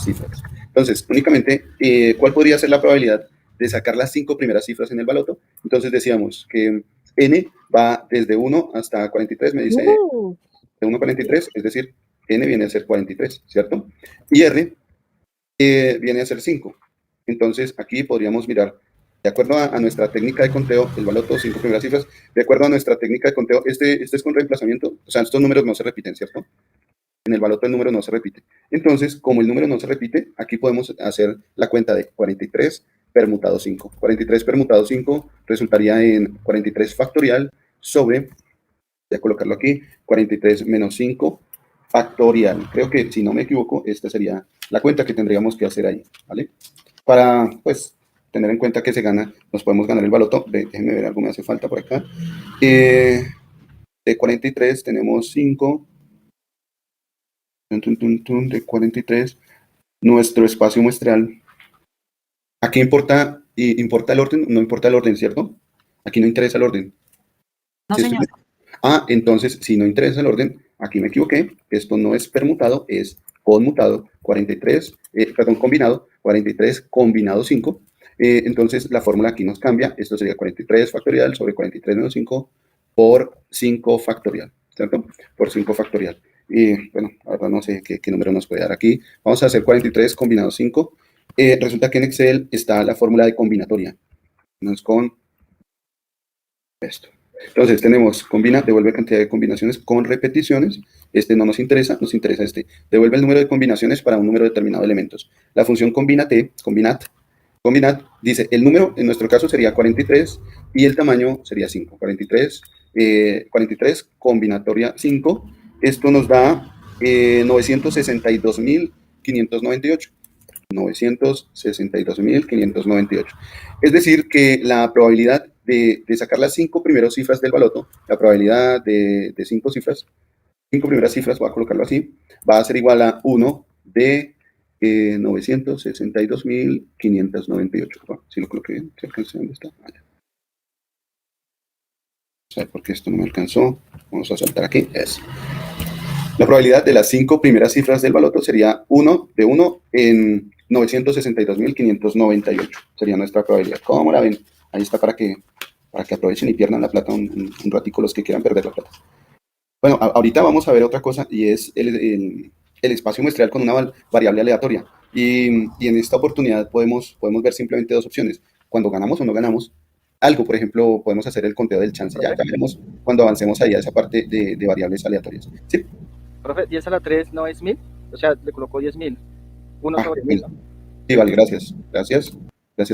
S1: cifras. Entonces, únicamente, ¿cuál podría ser la probabilidad de sacar las 5 primeras cifras en el baloto? Entonces decíamos que n va desde 1 hasta 43, me dice, de 1 a 43, es decir, n viene a ser 43, ¿cierto? Y r viene a ser 5. Entonces, aquí podríamos mirar, de acuerdo a nuestra técnica de conteo, el baloto, 5 primeras cifras, de acuerdo a nuestra técnica de conteo, este es con reemplazamiento, o sea, estos números no se repiten, ¿cierto? En el baloto el número no se repite. Entonces, como el número no se repite, aquí podemos hacer la cuenta de 43 permutado 5. 43 permutado 5 resultaría en 43 factorial sobre, voy a colocarlo aquí, 43 menos 5 factorial. Creo que, si no me equivoco, esta sería la cuenta que tendríamos que hacer ahí, ¿vale? Para, pues, tener en cuenta que se gana, nos podemos ganar el baloto. Déjenme ver, algo me hace falta por acá. De 43 tenemos 5. De 43, nuestro espacio muestral. Aquí importa el orden, no importa el orden, ¿cierto? Aquí no interesa el orden.
S4: No, señor.
S1: Entonces, si no interesa el orden, aquí me equivoqué. Esto no es permutado, es conmutado. 43, combinado. 43 combinado 5. Entonces, la fórmula aquí nos cambia. Esto sería 43 factorial sobre 43 menos 5 por 5 factorial, ¿cierto? Por 5 factorial. Y bueno, ahora no sé qué número nos puede dar aquí. Vamos a hacer 43 combinado 5. Resulta que en Excel está la fórmula de combinatoria. Nos con esto. Entonces tenemos combina, devuelve cantidad de combinaciones con repeticiones. Este no nos interesa este. Devuelve el número de combinaciones para un número determinado de elementos. La función combinat, dice el número, en nuestro caso sería 43 y el tamaño sería 5. 43 combinatoria 5. Esto nos da 962.598. 962.598. Es decir, que la probabilidad de sacar las 5 primeras cifras del baloto, la probabilidad de 5 cifras, 5 primeras cifras, voy a colocarlo así, va a ser igual a 1 de 962.598. Bueno, si lo coloqué bien, ¿se alcanza? ¿Dónde está? Allá. ¿Sabe por qué esto no me alcanzó? Vamos a saltar aquí. Es. La probabilidad de las 5 primeras cifras del baloto sería 1 de 1 en 962.598. Sería nuestra probabilidad. ¿Cómo la ven? Ahí está para que aprovechen y pierdan la plata un ratico los que quieran perder la plata. Bueno, ahorita vamos a ver otra cosa y es el espacio muestral con una variable aleatoria. Y en esta oportunidad podemos ver simplemente dos opciones. Cuando ganamos o no ganamos algo, por ejemplo, podemos hacer el conteo del chance. Ya veremos cuando avancemos ahí a esa parte de variables aleatorias. ¿Sí?
S3: Profe, 10 a la 3 no es 1000, o sea, le colocó 10.000. 1 sobre 1000.
S1: Sí, vale, gracias. Gracias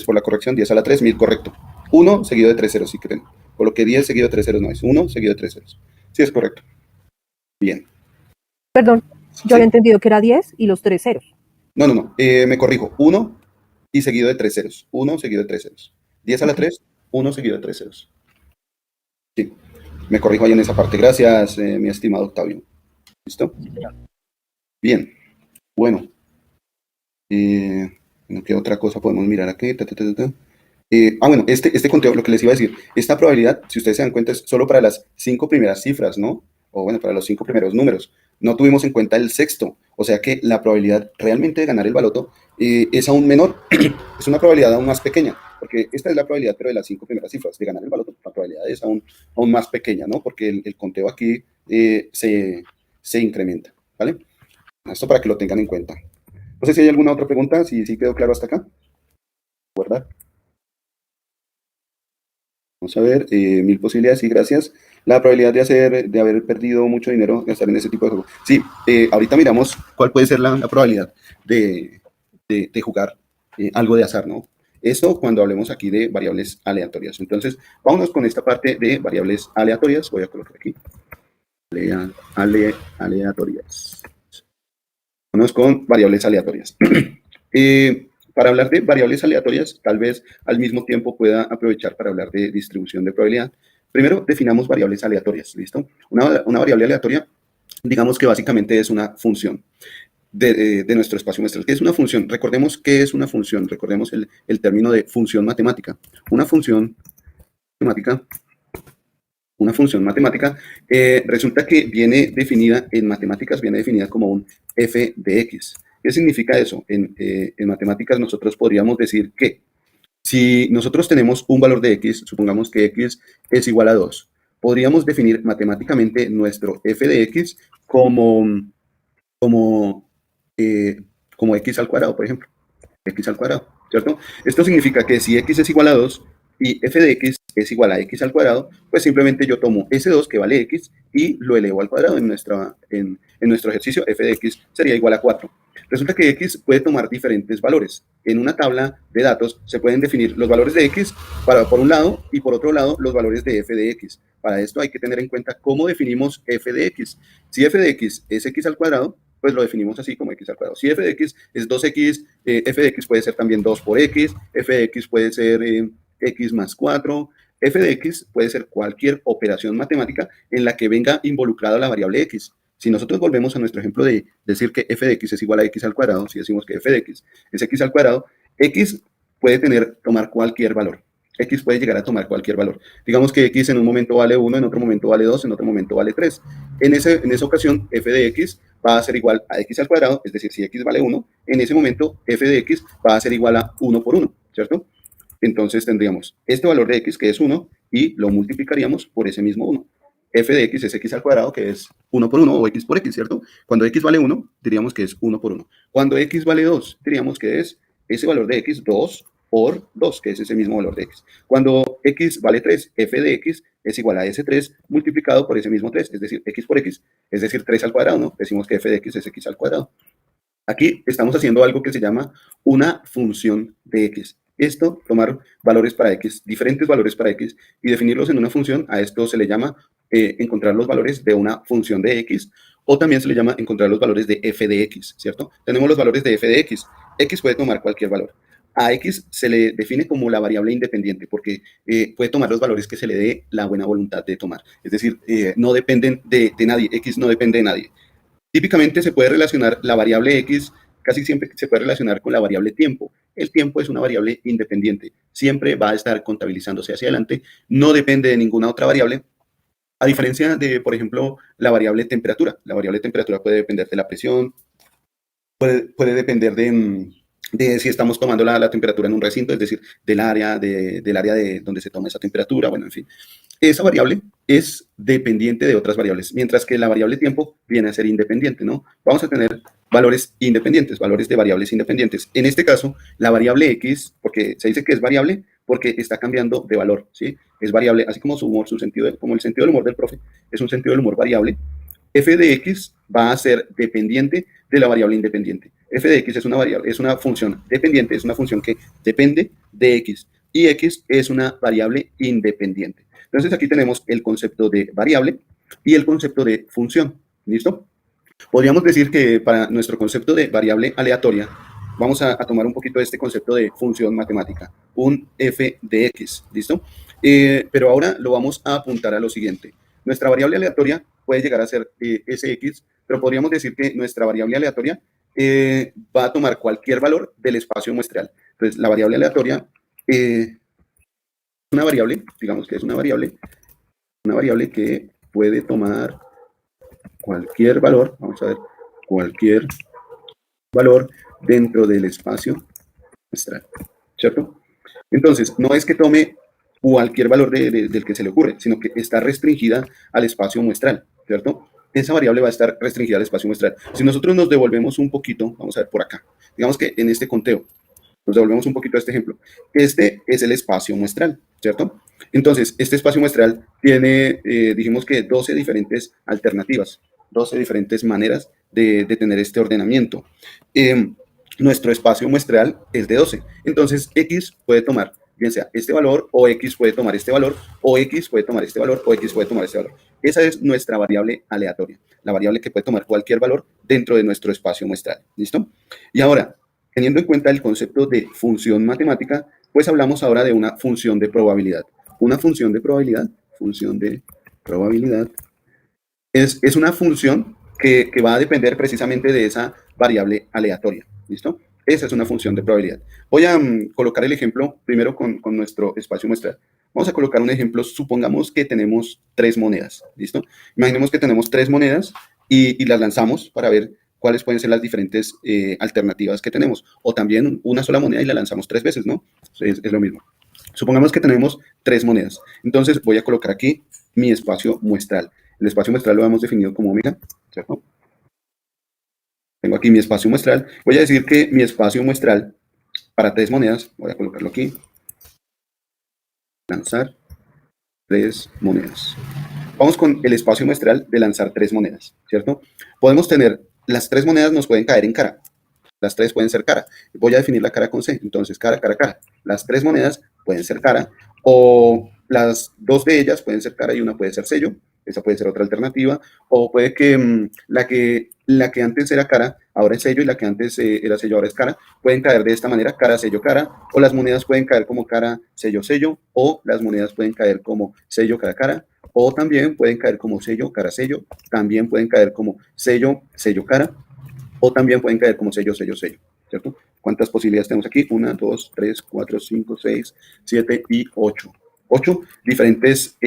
S1: por la corrección. 10 a la 3, 1000, correcto. 1 seguido de 3 ceros, si creen. Coloqué 10 seguido de 3 ceros, no es 1 seguido de 3 ceros. Sí, es correcto. Bien.
S2: Perdón, yo había entendido que era 10 y los 3 ceros.
S1: No. Me corrijo. 1 y seguido de 3 ceros. 1 seguido de 3 ceros. 10 a la 3, 1 seguido de 3 ceros. Sí, me corrijo ahí en esa parte. Gracias, mi estimado Octavio. ¿Listo?
S3: Sí, señor.
S1: Bien. Bueno. ¿Qué otra cosa podemos mirar aquí? Bueno, este conteo, lo que les iba a decir, esta probabilidad, si ustedes se dan cuenta, es solo para las 5 primeras cifras, ¿no? O bueno, para los 5 primeros números. No tuvimos en cuenta el sexto, o sea que la probabilidad realmente de ganar el baloto es aún menor, es una probabilidad aún más pequeña. porque esta es la probabilidad, pero de las 5 primeras cifras. De ganar el baloto, la probabilidad es aún más pequeña, ¿no? Porque el conteo aquí se incrementa, ¿vale? Esto para que lo tengan en cuenta. No sé si hay alguna otra pregunta, si quedó claro hasta acá. ¿Verdad? Vamos a ver, 1000 posibilidades, sí, gracias. La probabilidad de haber perdido mucho dinero, gastar en ese tipo de juego. Sí, ahorita miramos cuál puede ser la probabilidad de jugar algo de azar, ¿no? Esto cuando hablemos aquí de variables aleatorias. Entonces, vámonos con esta parte de variables aleatorias. Voy a colocar aquí. Aleatorias. Vámonos con variables aleatorias. Para hablar de variables aleatorias, tal vez al mismo tiempo pueda aprovechar para hablar de distribución de probabilidad. Primero, definamos variables aleatorias, ¿listo? Una variable aleatoria, digamos que básicamente es una función de nuestro espacio muestral. ¿Qué es una función? Recordemos qué es una función. Recordemos el término de función matemática. Una función matemática resulta que viene definida en matemáticas, viene definida como un f de x. ¿Qué significa eso? En matemáticas nosotros podríamos decir que si nosotros tenemos un valor de x, supongamos que x es igual a 2, podríamos definir matemáticamente nuestro f de x como x al cuadrado, por ejemplo. X al cuadrado, ¿cierto? Esto significa que si x es igual a 2 y f de x es igual a x al cuadrado, pues simplemente yo tomo ese 2 que vale x y lo elevo al cuadrado. En nuestro ejercicio, f de x sería igual a 4. Resulta que x puede tomar diferentes valores. En una tabla de datos se pueden definir los valores de x por un lado y por otro lado los valores de f de x. Para esto hay que tener en cuenta cómo definimos f de x. Si f de x es x al cuadrado, pues lo definimos así como x al cuadrado. Si f de x es 2x, f de x puede ser también 2 por x, f de x puede ser x más 4, f de x puede ser cualquier operación matemática en la que venga involucrada la variable x. Si nosotros volvemos a nuestro ejemplo de decir que f de x es igual a x al cuadrado, si decimos que f de x es x al cuadrado, x puede tomar cualquier valor. X puede llegar a tomar cualquier valor. Digamos que x en un momento vale 1, en otro momento vale 2, en otro momento vale 3. En esa ocasión, f de x va a ser igual a x al cuadrado, es decir, si x vale 1, en ese momento f de x va a ser igual a 1 por 1, ¿cierto? Entonces tendríamos este valor de x, que es 1, y lo multiplicaríamos por ese mismo 1. F de x es x al cuadrado, que es 1 por 1, o x por x, ¿cierto? Cuando x vale 1, diríamos que es 1 por 1. Cuando x vale 2, diríamos que es ese valor de x, 2 por 2, que es ese mismo valor de x. Cuando x vale 3, f de x es igual a ese 3 multiplicado por ese mismo 3, es decir, x por x, es decir, 3 al cuadrado, ¿no? Decimos que f de x es x al cuadrado. Aquí estamos haciendo algo que se llama una función de x. Esto, tomar valores para x, diferentes valores para x, y definirlos en una función, a esto se le llama encontrar los valores de una función de x, o también se le llama encontrar los valores de f de x, ¿cierto? Tenemos los valores de f de x. X puede tomar cualquier valor. A x se le define como la variable independiente porque puede tomar los valores que se le dé la buena voluntad de tomar. Es decir, no dependen de nadie. X no depende de nadie. Típicamente se puede relacionar la variable x, casi siempre se puede relacionar con la variable tiempo. El tiempo es una variable independiente. Siempre va a estar contabilizándose hacia adelante. No depende de ninguna otra variable. A diferencia de, por ejemplo, la variable temperatura. La variable temperatura puede depender de la presión, puede depender de si estamos tomando la temperatura en un recinto, es decir, del área de donde se toma esa temperatura, bueno, en fin. Esa variable es dependiente de otras variables, mientras que la variable tiempo viene a ser independiente, ¿no? Vamos a tener valores independientes, valores de variables independientes. En este caso, la variable x, porque se dice que es variable porque está cambiando de valor, ¿sí? Es variable, así como su humor, como el sentido del humor del profe, es un sentido del humor variable. F de x va a ser dependiente de la variable independiente. F de x es una función dependiente, es una función que depende de x, y x es una variable independiente. Entonces aquí tenemos el concepto de variable y el concepto de función. ¿Listo? Podríamos decir que para nuestro concepto de variable aleatoria, vamos a tomar un poquito de este concepto de función matemática, un f de x. ¿Listo? Pero ahora lo vamos a apuntar a lo siguiente. Nuestra variable aleatoria puede llegar a ser sx, pero podríamos decir que nuestra variable aleatoria va a tomar cualquier valor del espacio muestral. Entonces, la variable aleatoria una variable, digamos que es una variable que puede tomar cualquier valor, vamos a ver, cualquier valor dentro del espacio muestral, ¿cierto? Entonces, no es que tome cualquier valor del que se le ocurre, sino que está restringida al espacio muestral, ¿cierto? Esa variable va a estar restringida al espacio muestral. Si nosotros nos devolvemos un poquito, vamos a ver por acá, digamos que en este conteo, nos devolvemos un poquito a este ejemplo. Este es el espacio muestral, ¿cierto? Entonces, este espacio muestral tiene, dijimos que 12 diferentes alternativas, 12 diferentes maneras de tener este ordenamiento. Nuestro espacio muestral es de 12. Entonces, X puede tomar, bien sea este valor, o X puede tomar este valor, o X puede tomar este valor, o X puede tomar este valor. Esa es nuestra variable aleatoria, la variable que puede tomar cualquier valor dentro de nuestro espacio muestral. ¿Listo? Y ahora, teniendo en cuenta el concepto de función matemática, pues hablamos ahora de una función de probabilidad. Una función de probabilidad es una función que va a depender precisamente de esa variable aleatoria. ¿Listo? Esa es una función de probabilidad. Voy a colocar el ejemplo primero con nuestro espacio muestral. Vamos a colocar un ejemplo. Supongamos que tenemos 3 monedas. ¿Listo? Imaginemos que tenemos 3 monedas y las lanzamos para ver cuáles pueden ser las diferentes alternativas que tenemos. O también una sola moneda y la lanzamos 3 veces, ¿no? Es lo mismo. Supongamos que tenemos 3 monedas. Entonces voy a colocar aquí mi espacio muestral. El espacio muestral lo hemos definido como omega, ¿cierto? Tengo aquí mi espacio muestral. Voy a decir que mi espacio muestral para 3 monedas, voy a colocarlo aquí. Lanzar 3 monedas. Vamos con el espacio muestral de lanzar 3 monedas, ¿cierto? Podemos tener, las 3 monedas nos pueden caer en cara. Las 3 pueden ser cara. Voy a definir la cara con C. Entonces, cara, cara, cara. Las 3 monedas pueden ser cara, o las 2 de ellas pueden ser cara y una puede ser sello. Esa puede ser otra alternativa. O puede que la que antes era cara, ahora es sello, y la que antes era sello, ahora es cara. Pueden caer de esta manera, cara, sello, cara. O las monedas pueden caer como cara, sello, sello. O las monedas pueden caer como sello, cara, cara. O también pueden caer como sello, cara, sello. También pueden caer como sello, sello, cara. O también pueden caer como sello, sello, sello, ¿cierto? ¿Cuántas posibilidades tenemos aquí? 1, 2, 3, 4, 5, 6, 7 y 8. 8 diferentes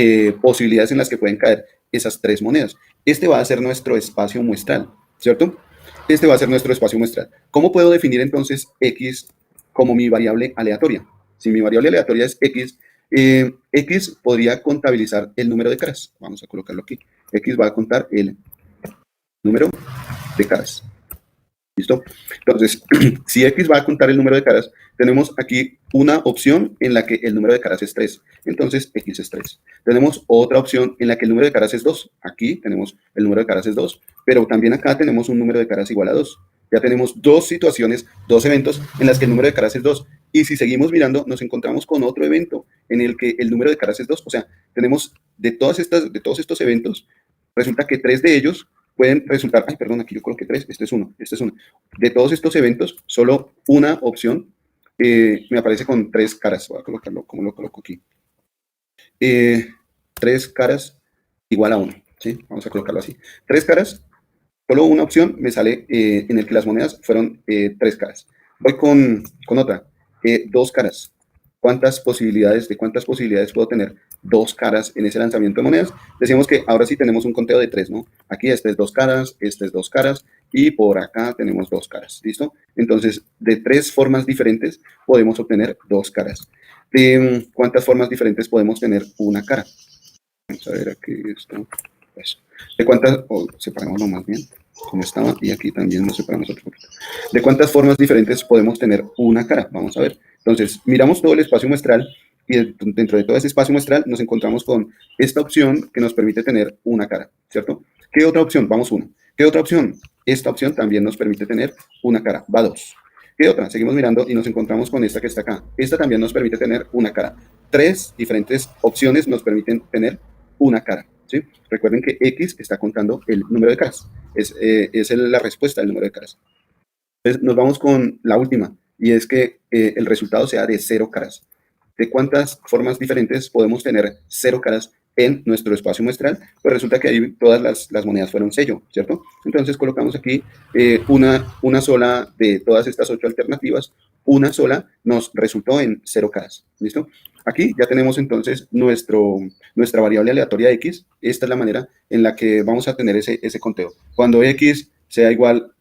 S1: posibilidades en las que pueden caer esas 3 monedas. Este va a ser nuestro espacio muestral, ¿cierto? Este va a ser nuestro espacio muestral. ¿Cómo puedo definir entonces X como mi variable aleatoria? Si mi variable aleatoria es X, X podría contabilizar el número de caras. Vamos a colocarlo aquí. X va a contar el número de caras. ¿Listo? Entonces, si X va a contar el número de caras, tenemos aquí una opción en la que el número de caras es 3. Entonces, X es 3. Tenemos otra opción en la que el número de caras es 2. Aquí tenemos el número de caras es 2, pero también acá tenemos un número de caras igual a 2. Ya tenemos 2 situaciones, 2 eventos en las que el número de caras es 2. Y si seguimos mirando, nos encontramos con otro evento en el que el número de caras es 2. O sea, tenemos de todos estos eventos, resulta que 3 de ellos pueden resultar, ay, perdón, aquí yo coloqué 3, este es 1. De todos estos eventos, solo una opción me aparece con 3 caras. Voy a colocarlo, ¿cómo lo coloco aquí? 3 caras igual a 1, ¿sí? Vamos a colocarlo así. 3 caras, solo una opción me sale en el que las monedas fueron 3 caras. Voy con otra, 2 caras. ¿Cuántas posibilidades puedo tener 2 caras en ese lanzamiento de monedas? Decimos que ahora sí tenemos un conteo de 3, ¿no? Aquí este es 2 caras, este es 2 caras, y por acá tenemos 2 caras, ¿listo? Entonces, de 3 formas diferentes podemos obtener 2 caras. ¿De cuántas formas diferentes podemos tener una cara? Vamos a ver aquí esto. Eso. ¿De cuántas? Separémoslo más bien, como estaba, y aquí también nos separamos otro poquito. ¿De cuántas formas diferentes podemos tener una cara? Vamos a ver. Entonces, miramos todo el espacio muestral y dentro de todo ese espacio muestral nos encontramos con esta opción que nos permite tener una cara, ¿cierto? ¿Qué otra opción? Vamos 1. ¿Qué otra opción? Esta opción también nos permite tener una cara. Va 2. ¿Qué otra? Seguimos mirando y nos encontramos con esta que está acá. Esta también nos permite tener una cara. 3 diferentes opciones nos permiten tener una cara, ¿sí? Recuerden que X está contando el número de caras. Es la respuesta del número de caras. Entonces, nos vamos con la última, y es que el resultado sea de 0 caras. ¿De cuántas formas diferentes podemos tener 0 caras en nuestro espacio muestral? Pues resulta que ahí todas las monedas fueron sello, ¿cierto? Entonces colocamos aquí una sola de todas estas 8 alternativas, una sola nos resultó en 0 caras, ¿listo? Aquí ya tenemos entonces nuestra variable aleatoria X. Esta es la manera en la que vamos a tener ese conteo. Cuando X sea igual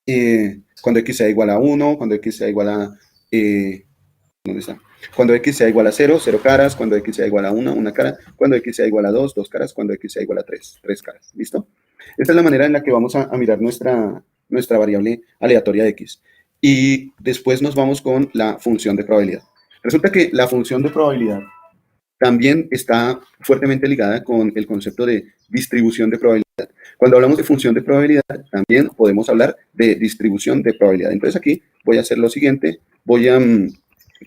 S1: a 1, cuando X sea igual a... ¿dónde está? Cuando x sea igual a 0, 0 caras. Cuando x sea igual a 1, 1 cara. Cuando x sea igual a 2, 2 caras. Cuando x sea igual a 3, 3 caras. ¿Listo? Esta es la manera en la que vamos a mirar nuestra variable aleatoria de x. Y después nos vamos con la función de probabilidad. Resulta que la función de probabilidad también está fuertemente ligada con el concepto de distribución de probabilidad. Cuando hablamos de función de probabilidad, también podemos hablar de distribución de probabilidad. Entonces aquí voy a hacer lo siguiente, voy a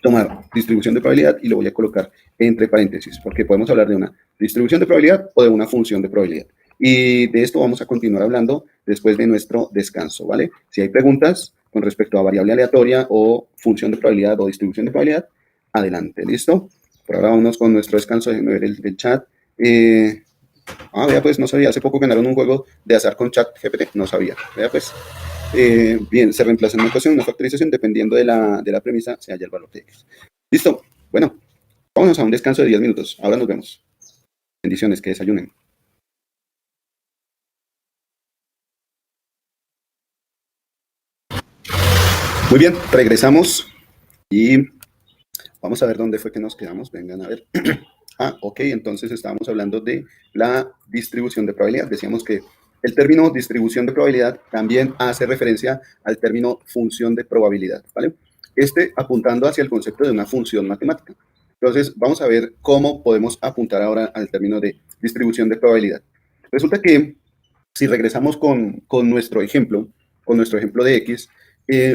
S1: tomar distribución de probabilidad y lo voy a colocar entre paréntesis, porque podemos hablar de una distribución de probabilidad o de una función de probabilidad. Y de esto vamos a continuar hablando después de nuestro descanso, ¿vale? Si hay preguntas con respecto a variable aleatoria o función de probabilidad o distribución de probabilidad, adelante, ¿listo? Por ahora vámonos con nuestro descanso, déjenme ver el chat. Vea pues, no sabía, hace poco ganaron un juego de azar con ChatGPT, no sabía, vea pues. Bien, se reemplaza en una ecuación, una factorización, dependiendo de la premisa, se halla el valor de x. Listo, bueno, vámonos a un descanso de 10 minutos, ahora nos vemos. Bendiciones, que desayunen. Muy bien, regresamos y vamos a ver dónde fue que nos quedamos, vengan a ver. Ok, entonces estábamos hablando de la distribución de probabilidad. Decíamos que el término distribución de probabilidad también hace referencia al término función de probabilidad, ¿vale? Apuntando hacia el concepto de una función matemática. Entonces, vamos a ver cómo podemos apuntar ahora al término de distribución de probabilidad. Resulta que si regresamos con nuestro ejemplo de X,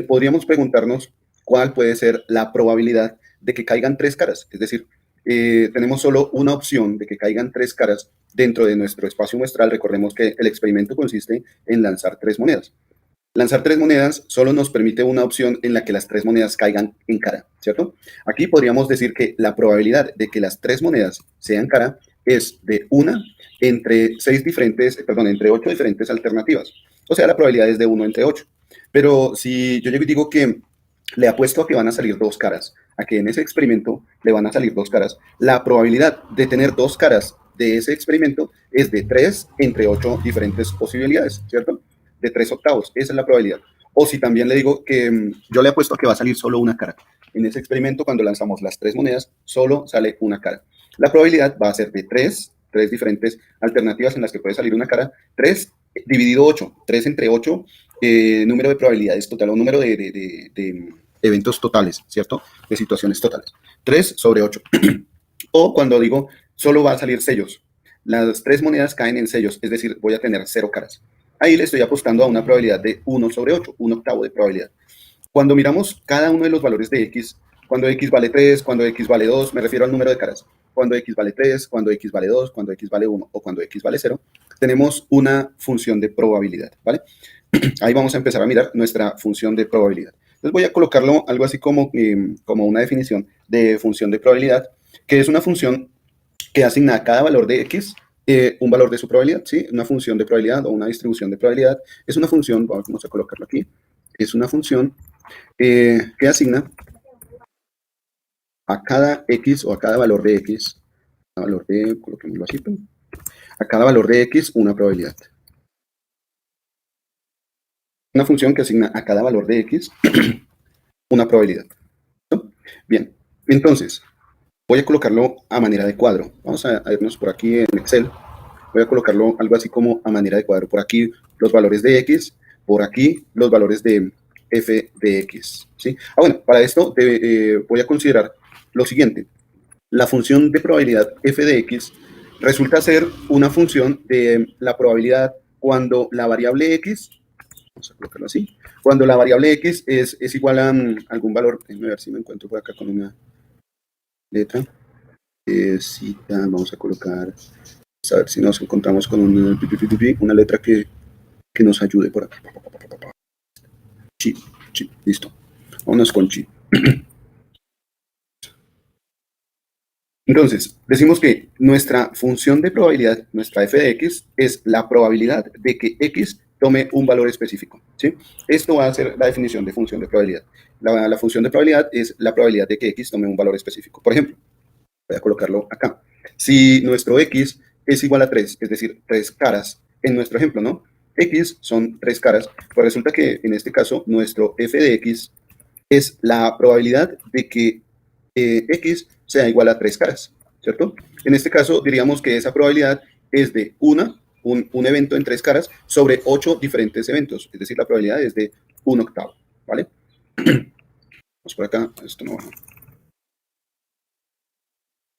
S1: podríamos preguntarnos cuál puede ser la probabilidad de que caigan 3 caras. Es decir, tenemos solo una opción de que caigan 3 caras dentro de nuestro espacio muestral. Recordemos que el experimento consiste en lanzar 3 monedas. Lanzar 3 monedas solo nos permite una opción en la que las 3 monedas caigan en cara, ¿cierto? Aquí podríamos decir que la probabilidad de que las 3 monedas sean cara es de 1 entre 8 diferentes alternativas. O sea, la probabilidad es de 1 entre 8. Pero si yo llego y digo que le apuesto a que van a salir 2 caras, a que en ese experimento le van a salir 2 caras, la probabilidad de tener 2 caras de ese experimento es de 3 entre 8 diferentes posibilidades, ¿cierto? De 3 octavos, esa es la probabilidad. O si también le digo que yo le apuesto a que va a salir solo una cara. En ese experimento, cuando lanzamos las 3 monedas, solo sale una cara. La probabilidad va a ser de 3 diferentes alternativas en las que puede salir una cara, 3 dividido 8, 3 entre 8, número de probabilidades total o número de eventos totales, ¿cierto? De situaciones totales. 3 sobre 8. O cuando digo, solo va a salir sellos. Las 3 monedas caen en sellos, es decir, voy a tener 0 caras. Ahí le estoy apostando a una probabilidad de 1 sobre 8, un octavo de probabilidad. Cuando miramos cada uno de los valores de x, cuando x vale 3, cuando x vale 2, me refiero al número de caras. Cuando x vale 3, cuando x vale 2, cuando x vale 1 o cuando x vale 0, tenemos una función de probabilidad, ¿vale? Ahí vamos a empezar a mirar nuestra función de probabilidad. Entonces voy a colocarlo algo así como una definición de función de probabilidad, que es una función que asigna a cada valor de x un valor de su probabilidad, ¿sí? Una función de probabilidad o una distribución de probabilidad. Es una función, vamos a colocarlo aquí, es una función que asigna a cada x o a cada valor de x, coloquémoslo así, a cada valor de x una probabilidad. Una función que asigna a cada valor de x una probabilidad. ¿No? Bien, entonces, voy a colocarlo a manera de cuadro. Vamos a irnos por aquí en Excel. Voy a colocarlo algo así como a manera de cuadro. Por aquí los valores de x, por aquí los valores de f de x, ¿sí? Bueno, para esto voy a considerar lo siguiente. La función de probabilidad f de x resulta ser una función de la probabilidad cuando la variable x, vamos a colocarlo así, cuando la variable x es igual a algún valor. Déjenme ver si me encuentro por acá con una letra. Vamos a colocar, a ver si nos encontramos con una letra que nos ayude por acá. Chi, listo. Vámonos con chi. Entonces, decimos que nuestra función de probabilidad, nuestra f de x, es la probabilidad de que x tome un valor específico, ¿sí? Esto va a ser la definición de función de probabilidad. La función de probabilidad es la probabilidad de que x tome un valor específico. Por ejemplo, voy a colocarlo acá. Si nuestro x es igual a 3, es decir, 3 caras, en nuestro ejemplo, ¿no? X son 3 caras, pues resulta que en este caso nuestro f de x es la probabilidad de que x sea igual a 3 caras, ¿cierto? En este caso diríamos que esa probabilidad es de un evento en 3 caras sobre 8 diferentes eventos, es decir, la probabilidad es de 1/8, ¿vale? Vamos por acá, esto no baja.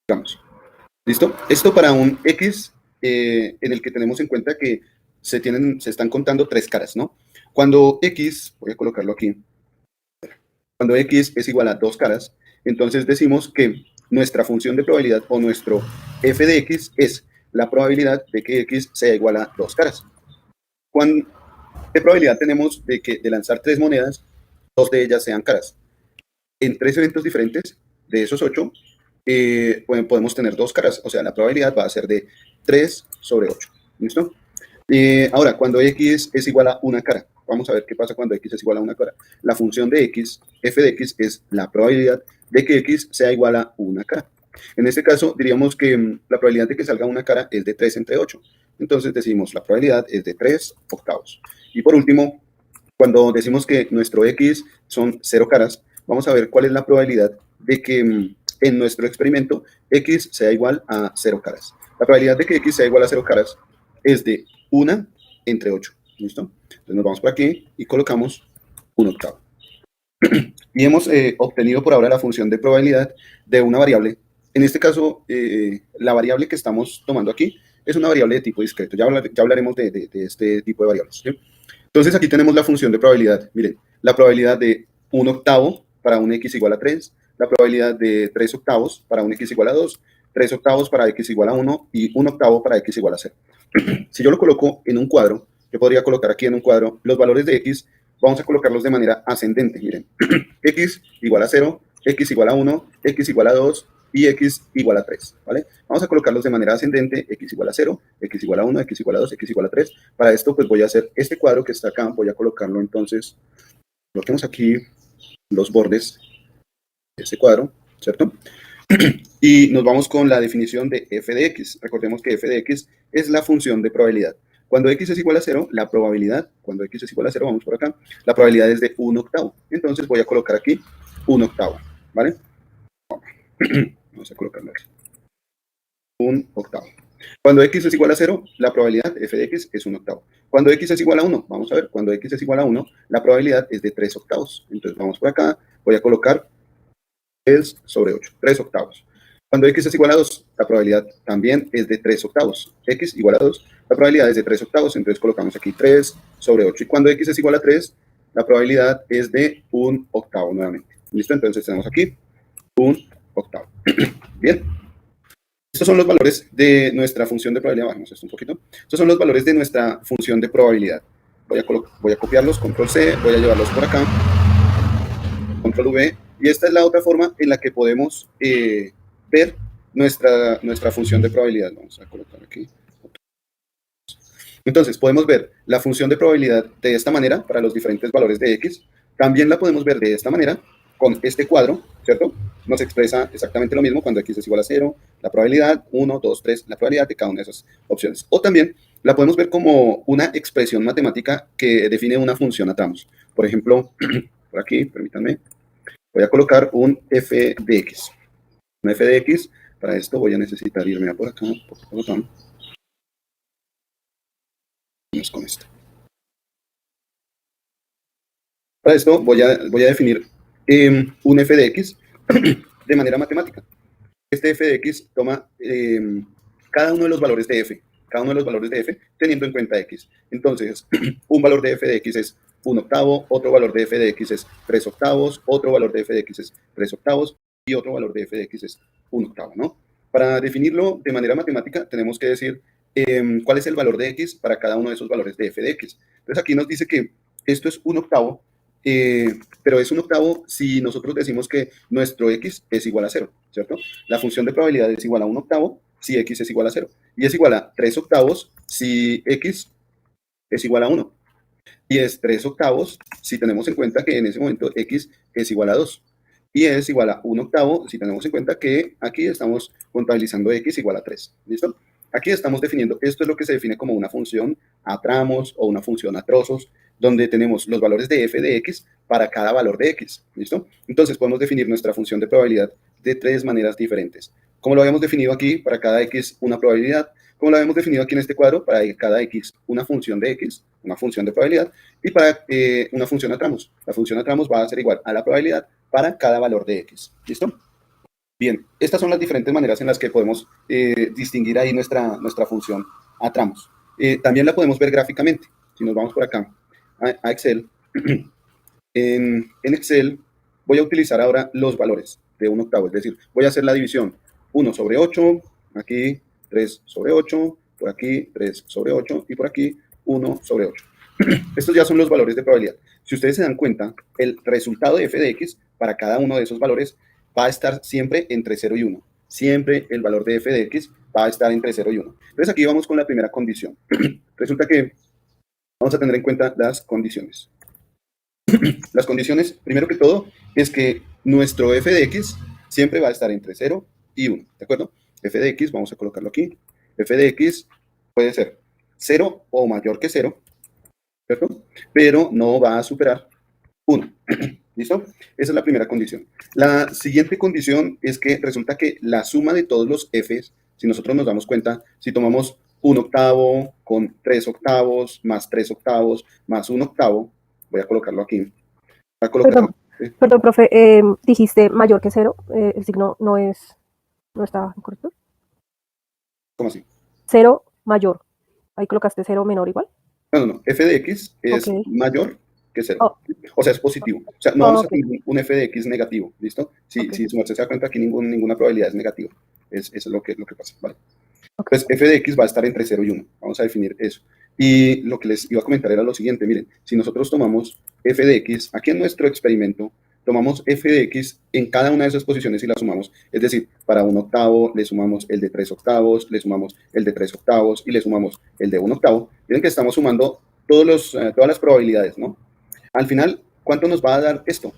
S1: Vamos. ¿Listo? Esto para un x en el que tenemos en cuenta que se están contando 3 caras, ¿no? Cuando x, voy a colocarlo aquí, cuando x es igual a 2 caras, entonces decimos que nuestra función de probabilidad o nuestro f de x es la probabilidad de que x sea igual a 2 caras. ¿Qué probabilidad tenemos de lanzar 3 monedas, 2 de ellas sean caras? En 3 eventos diferentes, de esos 8, podemos tener 2 caras, o sea, la probabilidad va a ser de 3 sobre 8, ¿listo? Ahora, cuando x es igual a una cara, vamos a ver qué pasa cuando x es igual a una cara. La función de x, f de x, es la probabilidad de que x sea igual a una cara. En este caso, diríamos que la probabilidad de que salga una cara es de 3 entre 8. Entonces decimos, la probabilidad es de 3/8. Y por último, cuando decimos que nuestro x son 0 caras, vamos a ver cuál es la probabilidad de que en nuestro experimento x sea igual a 0 caras. La probabilidad de que x sea igual a 0 caras es de 1 entre 8. ¿Listo? Entonces nos vamos por aquí y colocamos 1/8. Y hemos obtenido por ahora la función de probabilidad de una variable. En este caso, la variable que estamos tomando aquí es una variable de tipo discreto. Ya hablaremos de este tipo de variables, ¿sí? Entonces aquí tenemos la función de probabilidad. Miren, la probabilidad de 1/8 para un x igual a 3, la probabilidad de 3/8 para un x igual a 2, 3/8 para x igual a 1 y 1/8 para x igual a 0. Si yo lo coloco en un cuadro, yo podría colocar aquí en un cuadro los valores de x, vamos a colocarlos de manera ascendente. Miren, x igual a 0, x igual a 1, x igual a 2 y x igual a 3, ¿vale? Vamos a colocarlos de manera ascendente, x igual a 0, x igual a 1, x igual a 2, x igual a 3. Para esto, pues voy a hacer este cuadro que está acá, voy a colocarlo entonces, coloquemos aquí los bordes de este cuadro, ¿cierto? Y nos vamos con la definición de f de x. Recordemos que f de x es la función de probabilidad. Cuando x es igual a 0, la probabilidad, cuando x es igual a 0, vamos por acá, la probabilidad es de 1/8. Entonces voy a colocar aquí 1/8, ¿vale? Vamos a colocarlo aquí. 1/8. Cuando x es igual a 0, la probabilidad f de x es 1/8. Cuando x es igual a 1, vamos a ver, cuando x es igual a 1, la probabilidad es de 3/8. Entonces vamos por acá, voy a colocar 3 sobre 8, 3/8. Cuando x es igual a 2, la probabilidad también es de 3/8. X igual a 2, la probabilidad es de 3/8, entonces colocamos aquí 3 sobre 8. Y cuando x es igual a 3, la probabilidad es de 1/8 nuevamente. ¿Listo? Entonces tenemos aquí 1/8. Bien. Estos son los valores de nuestra función de probabilidad. Bajemos esto un poquito. Estos son los valores de nuestra función de probabilidad. Voy a copiarlos, control C, voy a llevarlos por acá, control V, y esta es la otra forma en la que podemos ver nuestra función de probabilidad. Vamos a colocar aquí. Entonces, podemos ver la función de probabilidad de esta manera para los diferentes valores de x. También la podemos ver de esta manera con este cuadro, ¿cierto? Nos expresa exactamente lo mismo cuando x es igual a 0, la probabilidad, 1, 2, 3, la probabilidad de cada una de esas opciones. O también la podemos ver como una expresión matemática que define una función a tramos. Por ejemplo, por aquí, permítanme, voy a colocar un f de x. Un f de x, para esto voy a necesitar irme a por acá, por botón. Vamos con esto. Para esto voy a definir un f de x de manera matemática. Este f de x toma cada uno de los valores de f, teniendo en cuenta x. Entonces, un valor de f de x es 1/8, otro valor de f de x es 3/8, otro valor de f de x es 3/8 y otro valor de f de x es 1/8, ¿no? Para definirlo de manera matemática tenemos que decir cuál es el valor de x para cada uno de esos valores de f de x. Entonces aquí nos dice que esto es 1/8, pero es 1/8 si nosotros decimos que nuestro x es igual a 0, ¿cierto? La función de probabilidad es igual a 1/8 si x es igual a 0. Y es igual a 3/8 si x es igual a 1. Y es 3/8 si tenemos en cuenta que en ese momento x es igual a 2. Y es igual a 1/8 si tenemos en cuenta que aquí estamos contabilizando x igual a 3. ¿Listo? Aquí estamos definiendo, esto es lo que se define como una función a tramos o una función a trozos, donde tenemos los valores de f de x para cada valor de x. ¿Listo? Entonces podemos definir nuestra función de probabilidad de tres maneras diferentes. Como lo habíamos definido aquí, para cada x una probabilidad. Como lo habíamos definido aquí en este cuadro, para cada x una función de x, una función de probabilidad, y para una función a tramos. La función a tramos va a ser igual a la probabilidad para cada valor de x. ¿Listo? Bien, estas son las diferentes maneras en las que podemos distinguir ahí nuestra función a tramos. También la podemos ver gráficamente. Si nos vamos por acá a Excel, en Excel voy a utilizar ahora los valores de 1/8, es decir, voy a hacer la división 1 sobre 8, aquí 3 sobre 8, por aquí 3 sobre 8 y por aquí 1 sobre 8. Estos ya son los valores de probabilidad. Si ustedes se dan cuenta, el resultado de f de x para cada uno de esos valores va a estar siempre entre 0 y 1. Siempre el valor de f de x va a estar entre 0 y 1. Entonces aquí vamos con la primera condición. Resulta que vamos a tener en cuenta las condiciones. Las condiciones, primero que todo, es que nuestro f de x siempre va a estar entre 0 y 1, ¿de acuerdo? F de x, vamos a colocarlo aquí. F de x puede ser 0 o mayor que 0, ¿cierto? Pero no va a superar 1. ¿Listo? Esa es la primera condición. La siguiente condición es que resulta que la suma de todos los f's, si nosotros nos damos cuenta, si tomamos 1/8 con 3/8 más 3/8 más 1/8, voy a colocarlo aquí. Voy a colocar,
S2: Perdón, profe, dijiste mayor que 0, el signo no está correcto.
S1: ¿Cómo así?
S2: 0 mayor. Ahí colocaste 0 menor igual.
S1: No. F de x es
S2: Ok.
S1: mayor que 0.
S2: Oh.
S1: O sea, es positivo. O sea, no vamos
S2: Ok.
S1: a tener un f de x negativo, ¿listo? Si
S2: Ok.
S1: su merced se da cuenta, aquí ninguna probabilidad es negativa. Eso es lo que pasa, ¿vale?
S2: Ok.
S1: Pues f de x va a estar entre 0 y 1. Vamos a definir eso. Y lo que les iba a comentar era lo siguiente. Miren, si nosotros tomamos f de x, aquí en nuestro experimento, tomamos f de x en cada una de esas posiciones y la sumamos. Es decir, para 1/8 le sumamos el de 3/8, le sumamos el de 3/8 y le sumamos el de 1/8. Miren que estamos sumando todas las probabilidades, ¿no? Al final, ¿cuánto nos va a dar esto?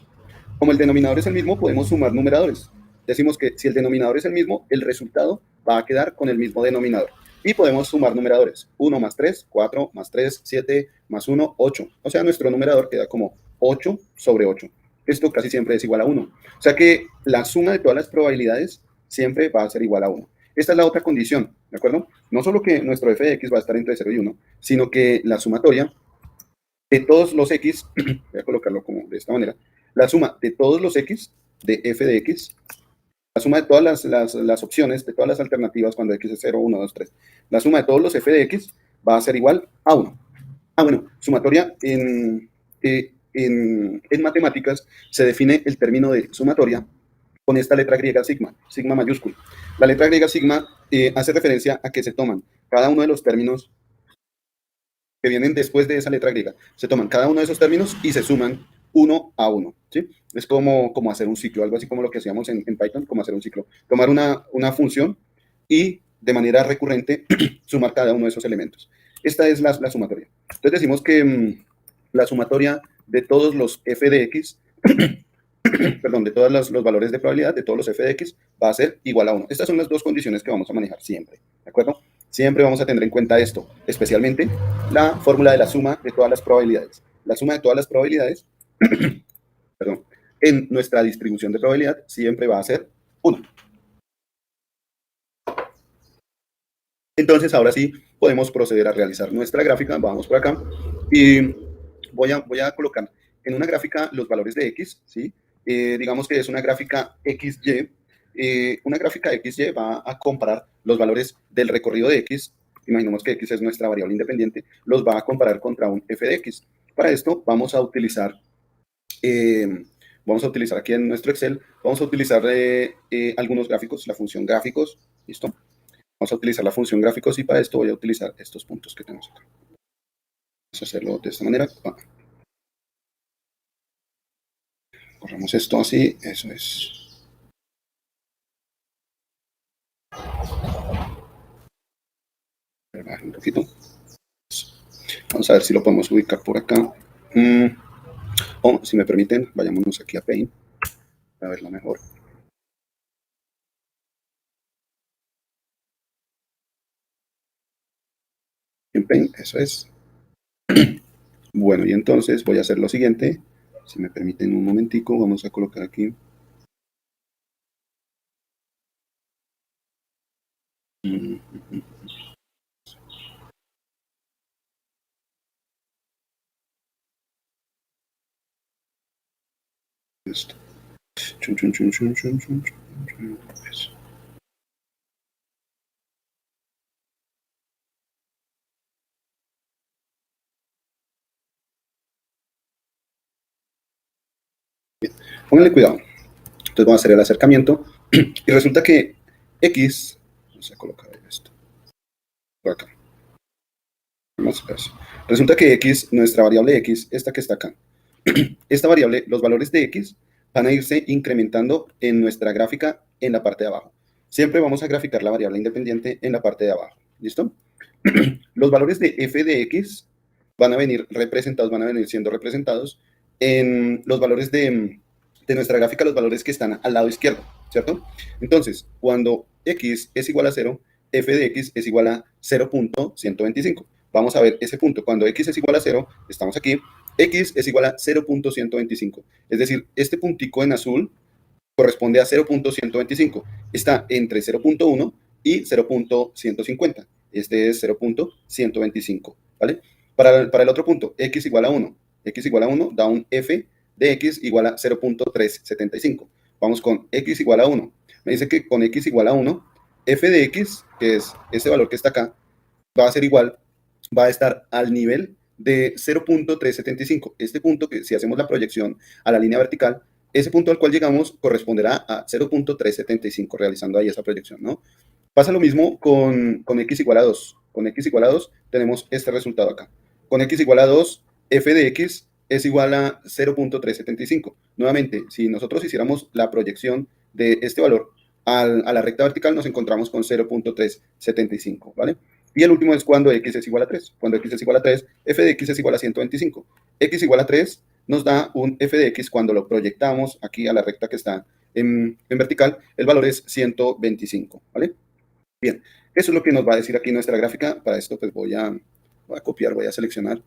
S1: Como el denominador es el mismo, podemos sumar numeradores. Decimos que si el denominador es el mismo, el resultado va a quedar con el mismo denominador. Y podemos sumar numeradores. 1 más 3, 4 más 3, 7 más 1, 8. O sea, nuestro numerador queda como 8 sobre 8. Esto casi siempre es igual a 1. O sea que la suma de todas las probabilidades siempre va a ser igual a 1. Esta es la otra condición, ¿de acuerdo? No solo que nuestro f de x va a estar entre 0 y 1, sino que la sumatoria de todos los x, voy a colocarlo como de esta manera, la suma de todos los x de f de x, la suma de todas las opciones, de todas las alternativas cuando x es 0, 1, 2, 3, la suma de todos los f de x va a ser igual a 1. Bueno, sumatoria en matemáticas se define el término de sumatoria con esta letra griega sigma, sigma mayúscula. La letra griega sigma hace referencia a que se toman cada uno de los términos que vienen después de esa letra griega. Se toman cada uno de esos términos y se suman uno a uno, ¿sí? Es como hacer un ciclo, algo así como lo que hacíamos en Python, como hacer un ciclo. Tomar una función y de manera recurrente sumar cada uno de esos elementos. Esta es la sumatoria. Entonces decimos que la sumatoria de todos los f de x, perdón, de todos los valores de probabilidad, de todos los f de x, va a ser igual a 1. Estas son las dos condiciones que vamos a manejar siempre, ¿de acuerdo? Siempre vamos a tener en cuenta esto, especialmente la fórmula de la suma de todas las probabilidades. La suma de todas las probabilidades, perdón, en nuestra distribución de probabilidad siempre va a ser 1. Entonces, ahora sí, podemos proceder a realizar nuestra gráfica. Vamos por acá y voy a colocar en una gráfica los valores de x, ¿sí? Digamos que es una gráfica XY. Una gráfica XY va a comparar los valores del recorrido de x. Imaginemos que x es nuestra variable independiente. Los va a comparar contra un f de x. Para esto vamos a utilizar aquí en nuestro Excel, vamos a utilizar algunos gráficos, la función gráficos, ¿listo? Vamos a utilizar la función gráficos y para esto voy a utilizar estos puntos que tenemos acá. Vamos a hacerlo de esta manera. Corremos esto así, eso es. Un poquito. Vamos a ver si lo podemos ubicar por acá. O, si me permiten, vayámonos aquí a Paint para verlo mejor. En Paint, eso es. Bueno, y entonces voy a hacer lo siguiente. Si me permiten un momentico, vamos a colocar aquí Listo. Chun, chun, chun, chun, chun, chun, chun. Eso. Bien. Pónganle cuidado. Entonces vamos a hacer el acercamiento y resulta que X, vamos a colocar esto por acá. Resulta que X, nuestra variable X, esta que está acá, esta variable, los valores de X van a irse incrementando en nuestra gráfica en la parte de abajo. Siempre vamos a graficar la variable independiente en la parte de abajo. ¿Listo? Los valores de f de X van a venir representados, van a venir siendo representados en los valores de nuestra gráfica, los valores que están al lado izquierdo, ¿cierto? Entonces, cuando X es igual a 0, f de X es igual a 0.125. Vamos a ver ese punto. Cuando X es igual a 0, estamos aquí, X es igual a 0.125. Es decir, este puntico en azul corresponde a 0.125. Está entre 0.1 y 0.150. Este es 0.125, ¿vale? Para el otro punto, X igual a 1. X igual a 1 da un F de X igual a 0.375. Vamos con X igual a 1. Me dice que con X igual a 1, F de X, que es ese valor que está acá, va a ser igual, va a estar al nivel de 0.375. Este punto, que si hacemos la proyección a la línea vertical, ese punto al cual llegamos corresponderá a 0.375, realizando ahí esa proyección, ¿no? Pasa lo mismo con X igual a 2. Con X igual a 2 tenemos este resultado acá. Con X igual a 2, f de X es igual a 0.375. Nuevamente, si nosotros hiciéramos la proyección de este valor a la recta vertical, nos encontramos con 0.375, ¿vale? Y el último es cuando X es igual a 3. Cuando X es igual a 3, f de X es igual a 125. X igual a 3 nos da un f de X cuando lo proyectamos aquí a la recta que está en vertical, el valor es 125, ¿vale? Bien, eso es lo que nos va a decir aquí nuestra gráfica. Para esto pues voy a copiar, voy a seleccionar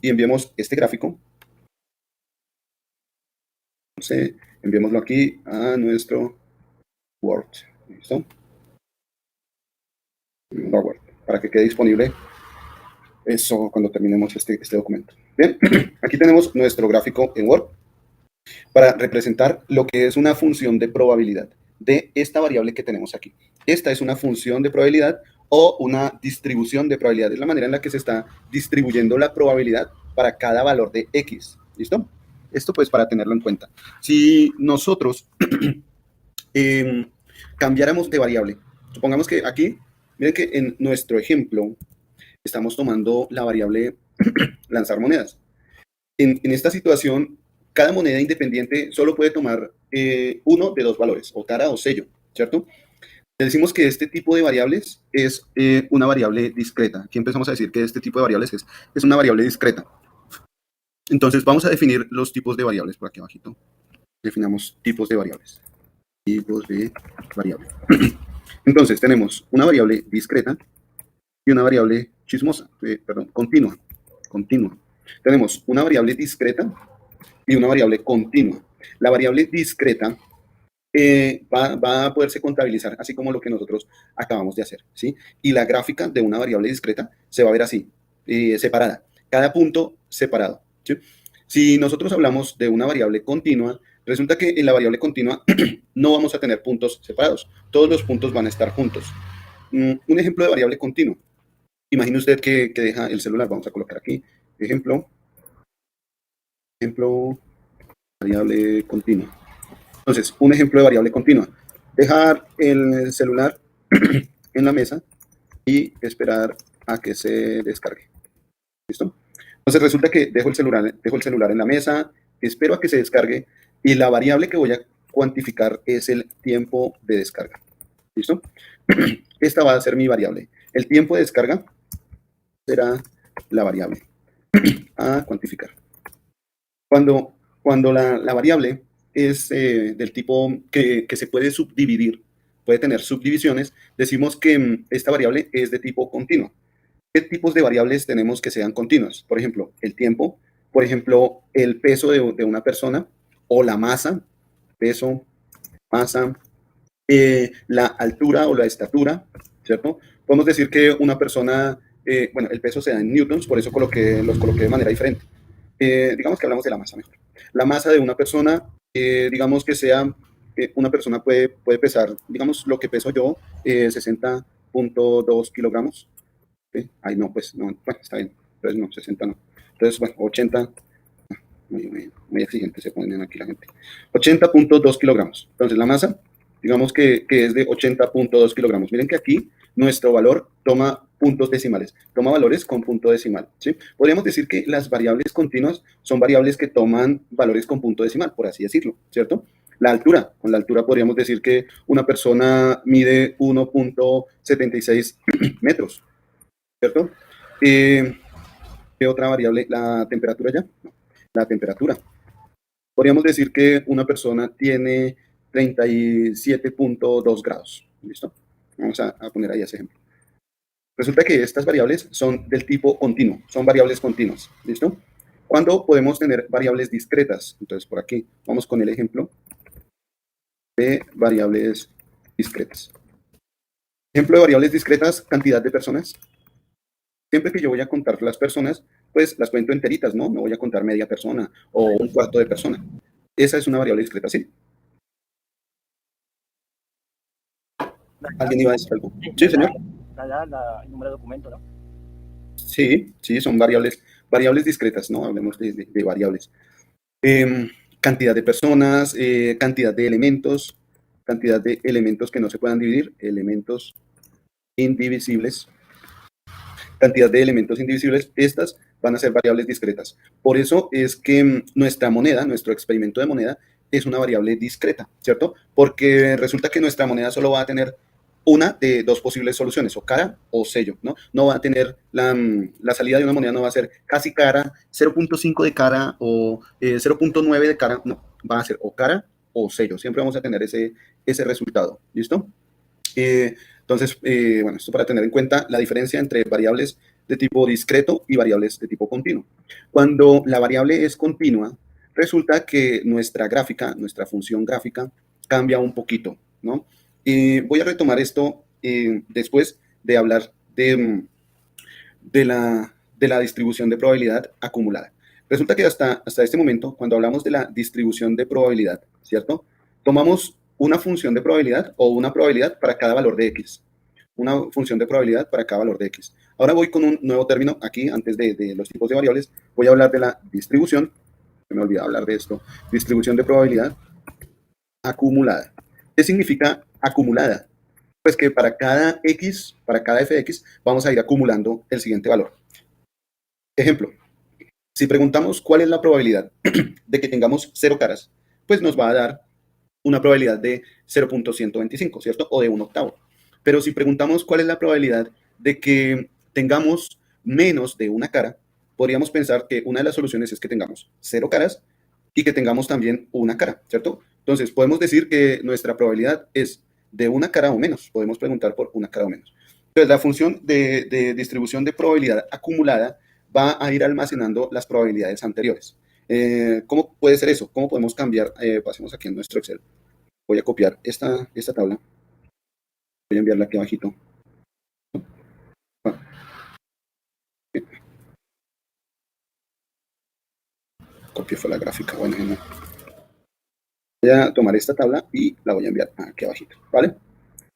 S1: y enviemos este gráfico. Entonces, enviémoslo aquí a nuestro Word. ¿Listo? Word, para que quede disponible eso cuando terminemos este documento. Bien, aquí tenemos nuestro gráfico en Word para representar lo que es una función de probabilidad de esta variable que tenemos aquí. Esta es una función de probabilidad o una distribución de probabilidad. Es la manera en la que se está distribuyendo la probabilidad para cada valor de X. ¿Listo? Esto pues para tenerlo en cuenta. Si nosotros cambiáramos de variable, supongamos que aquí, miren que en nuestro ejemplo estamos tomando la variable lanzar monedas. En esta situación, cada moneda independiente solo puede tomar uno de dos valores, o cara o sello, ¿cierto? Le decimos que este tipo de variables es una variable discreta. Aquí empezamos a decir que este tipo de variables es una variable discreta. Entonces, vamos a definir los tipos de variables por aquí abajito. Definamos tipos de variables. Tipos de variables. Entonces, tenemos una variable discreta y una variable chismosa, continua. Tenemos una variable discreta y una variable continua. La variable discreta va a poderse contabilizar, así como lo que nosotros acabamos de hacer, ¿sí? Y la gráfica de una variable discreta se va a ver así, separada, cada punto separado, ¿sí? Si nosotros hablamos de una variable continua, resulta que en la variable continua no vamos a tener puntos separados, todos los puntos van a estar juntos. Un ejemplo de variable continua. Imagine usted que deja el celular, vamos a colocar aquí, ejemplo, variable continua. Entonces, un ejemplo de variable continua. Dejar el celular en la mesa y esperar a que se descargue. ¿Listo? Entonces resulta que dejo el celular en la mesa, espero a que se descargue y la variable que voy a cuantificar es el tiempo de descarga. ¿Listo? Esta va a ser mi variable. El tiempo de descarga será la variable a cuantificar. Cuando la variable es del tipo que se puede subdividir, puede tener subdivisiones, decimos que esta variable es de tipo continuo. ¿Qué tipos de variables tenemos que sean continuas? Por ejemplo, el tiempo, por ejemplo, el peso de una persona o la masa, peso, masa, la altura o la estatura, ¿cierto? Podemos decir que una persona, bueno, el peso se da en newtons, por eso los coloqué de manera diferente. Digamos que hablamos de la masa mejor. La masa de una persona digamos que sea, una persona puede pesar, digamos, lo que peso yo, 60.2 kilogramos. ¿Sí? Ay, no, pues, no, bueno, está bien. Entonces, no, 60 no. Entonces, bueno, 80, muy exigente se ponen aquí la gente. 80.2 kilogramos. Entonces, la masa, digamos que es de 80.2 kilogramos. Miren que aquí nuestro valor toma puntos decimales, toma valores con punto decimal, ¿sí? Podríamos decir que las variables continuas son variables que toman valores con punto decimal, por así decirlo, ¿cierto? La altura, con la altura podríamos decir que una persona mide 1.76 metros, ¿cierto? ¿Qué otra variable? ¿La temperatura ya? No, la temperatura. Podríamos decir que una persona tiene 37.2 grados. ¿Listo? Vamos a poner ahí ese ejemplo. Resulta que estas variables son del tipo continuo, son variables continuas. ¿Listo? ¿Cuándo podemos tener variables discretas? Entonces, por aquí vamos con el ejemplo de variables discretas. Ejemplo de variables discretas, cantidad de personas. Siempre que yo voy a contar las personas, pues las cuento enteritas, ¿no? No voy a contar media persona o un cuarto de persona. Esa es una variable discreta, ¿sí? ¿Alguien iba a decir algo? Sí, señor.
S3: El número de documento, ¿no?
S1: Sí, sí, son variables discretas, ¿no? Hablemos de variables. Cantidad de personas, cantidad de elementos que no se puedan dividir, elementos indivisibles. Cantidad de elementos indivisibles, estas van a ser variables discretas. Por eso es que nuestra moneda, nuestro experimento de moneda, es una variable discreta, ¿cierto? Porque resulta que nuestra moneda solo va a tener una de dos posibles soluciones, o cara o sello, ¿no? No va a tener la salida de una moneda, no va a ser casi cara, 0.5 de cara o 0.9 de cara, no, va a ser o cara o sello. Siempre vamos a tener ese resultado, ¿listo? Entonces, bueno, esto para tener en cuenta la diferencia entre variables de tipo discreto y variables de tipo continuo. Cuando la variable es continua, resulta que nuestra gráfica, nuestra función gráfica, cambia un poquito, ¿no? Voy a retomar esto después de hablar de la distribución de probabilidad acumulada. Resulta que hasta este momento, cuando hablamos de la distribución de probabilidad, ¿cierto? Tomamos una función de probabilidad o una probabilidad para cada valor de x. Una función de probabilidad para cada valor de x. Ahora voy con un nuevo término aquí, antes de los tipos de variables. Voy a hablar de la distribución. Me olvidé hablar de esto. Distribución de probabilidad acumulada. ¿Qué significa acumulada? Pues que para cada x, para cada f de x, vamos a ir acumulando el siguiente valor. Ejemplo, si preguntamos cuál es la probabilidad de que tengamos 0 caras, pues nos va a dar una probabilidad de 0.125, ¿cierto? O de 1/8. Pero si preguntamos cuál es la probabilidad de que tengamos menos de una cara, podríamos pensar que una de las soluciones es que tengamos 0 caras y que tengamos también una cara, ¿cierto? Entonces, podemos decir que nuestra probabilidad es de una cara o menos. Podemos preguntar por una cara o menos. Entonces, la función de distribución de probabilidad acumulada va a ir almacenando las probabilidades anteriores. ¿Cómo puede ser eso? ¿Cómo podemos cambiar? Pasemos aquí en nuestro Excel. Voy a copiar esta tabla. Voy a enviarla aquí abajito. Copié fue la gráfica. Bueno, no. Voy a tomar esta tabla y la voy a enviar aquí abajito, ¿vale?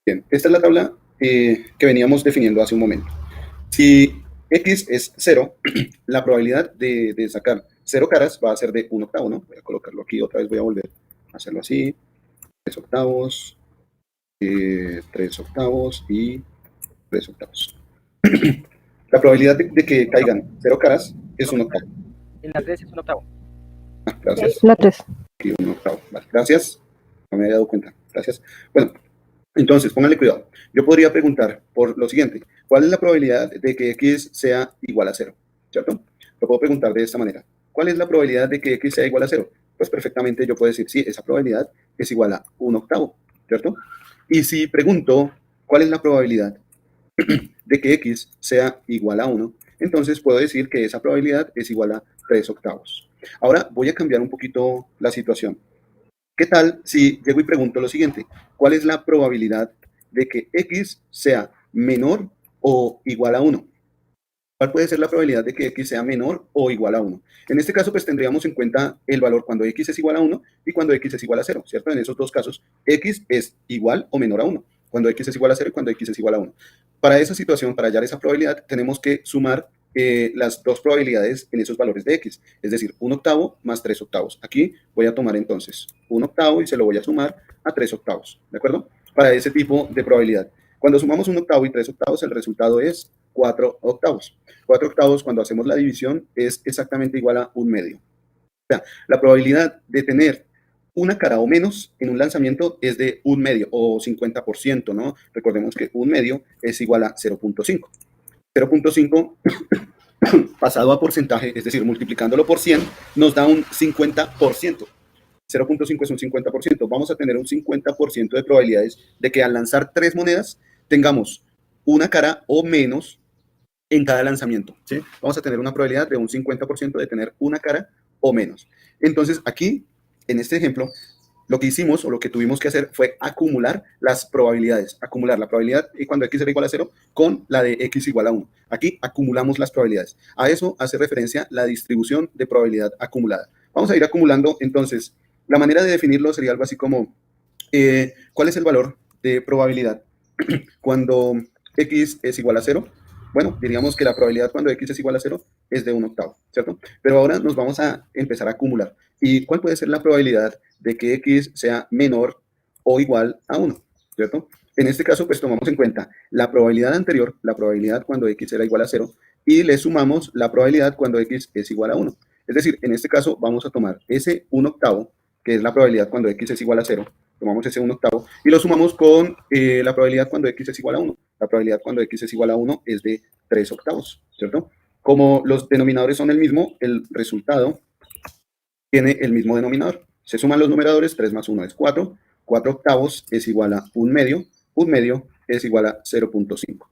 S1: Bien, esta es la tabla que veníamos definiendo hace un momento. Si x es 0, la probabilidad de sacar 0 caras va a ser de 1/8, ¿no? Voy a colocarlo aquí, otra vez voy a volver a hacerlo así. 3/8, 3/8 y 3/8. La probabilidad de que caigan 0 caras es 1/8.
S3: En la 3 es 1/8.
S1: Gracias.
S2: La 3.
S1: Y 1/8. Vale, gracias. No me había dado cuenta. Gracias. Bueno, entonces, pónganle cuidado. Yo podría preguntar por lo siguiente. ¿Cuál es la probabilidad de que x sea igual a 0? ¿Cierto? Lo puedo preguntar de esta manera. ¿Cuál es la probabilidad de que x sea igual a 0? Pues perfectamente yo puedo decir, sí, esa probabilidad es igual a 1/8, ¿cierto? Y si pregunto, ¿cuál es la probabilidad de que x sea igual a 1? Entonces puedo decir que esa probabilidad es igual a 3/8. Ahora voy a cambiar un poquito la situación. ¿Qué tal si llego y pregunto lo siguiente? ¿Cuál es la probabilidad de que x sea menor o igual a 1? ¿Cuál puede ser la probabilidad de que x sea menor o igual a 1? En este caso, pues tendríamos en cuenta el valor cuando x es igual a 1 y cuando x es igual a 0, ¿cierto? En esos dos casos, x es igual o menor a 1, cuando x es igual a 0 y cuando x es igual a 1. Para esa situación, para hallar esa probabilidad, tenemos que sumar las dos probabilidades en esos valores de x, es decir, 1/8 más 3/8. Aquí voy a tomar entonces 1/8 y se lo voy a sumar a 3/8, ¿de acuerdo? Para ese tipo de probabilidad. Cuando sumamos 1/8 y 3/8, el resultado es 4/8. 4/8, cuando hacemos la división, es exactamente igual a 1/2. O sea, la probabilidad de tener una cara o menos en un lanzamiento es de 1/2 o 50%, ¿no? Recordemos que 1/2 es igual a 0.5. 0.5 pasado a porcentaje, es decir, multiplicándolo por 100, nos da un 50%. 0.5 es un 50%. Vamos a tener un 50% de probabilidades de que al lanzar 3 monedas tengamos una cara o menos en cada lanzamiento, ¿sí? Vamos a tener una probabilidad de un 50% de tener una cara o menos. Entonces, aquí, en este ejemplo, lo que hicimos o lo que tuvimos que hacer fue acumular las probabilidades, acumular la probabilidad cuando x era igual a 0 con la de x igual a 1. Aquí acumulamos las probabilidades. A eso hace referencia la distribución de probabilidad acumulada. Vamos a ir acumulando, entonces, la manera de definirlo sería algo así como, ¿cuál es el valor de probabilidad cuando x es igual a 0? Bueno, diríamos que la probabilidad cuando x es igual a 0 es de 1/8, ¿cierto? Pero ahora nos vamos a empezar a acumular. ¿Y cuál puede ser la probabilidad de que x sea menor o igual a 1, ¿cierto? En este caso, pues tomamos en cuenta la probabilidad anterior, la probabilidad cuando x era igual a 0, y le sumamos la probabilidad cuando x es igual a 1. Es decir, en este caso vamos a tomar ese 1/8, que es la probabilidad cuando x es igual a 0, tomamos ese 1/8 y lo sumamos con la probabilidad cuando x es igual a 1. La probabilidad cuando x es igual a 1 es de 3/8, ¿cierto? Como los denominadores son el mismo, el resultado tiene el mismo denominador. Se suman los numeradores, 3 más 1 es 4, 4/8 es igual a 1/2, 1/2 es igual a 0.5.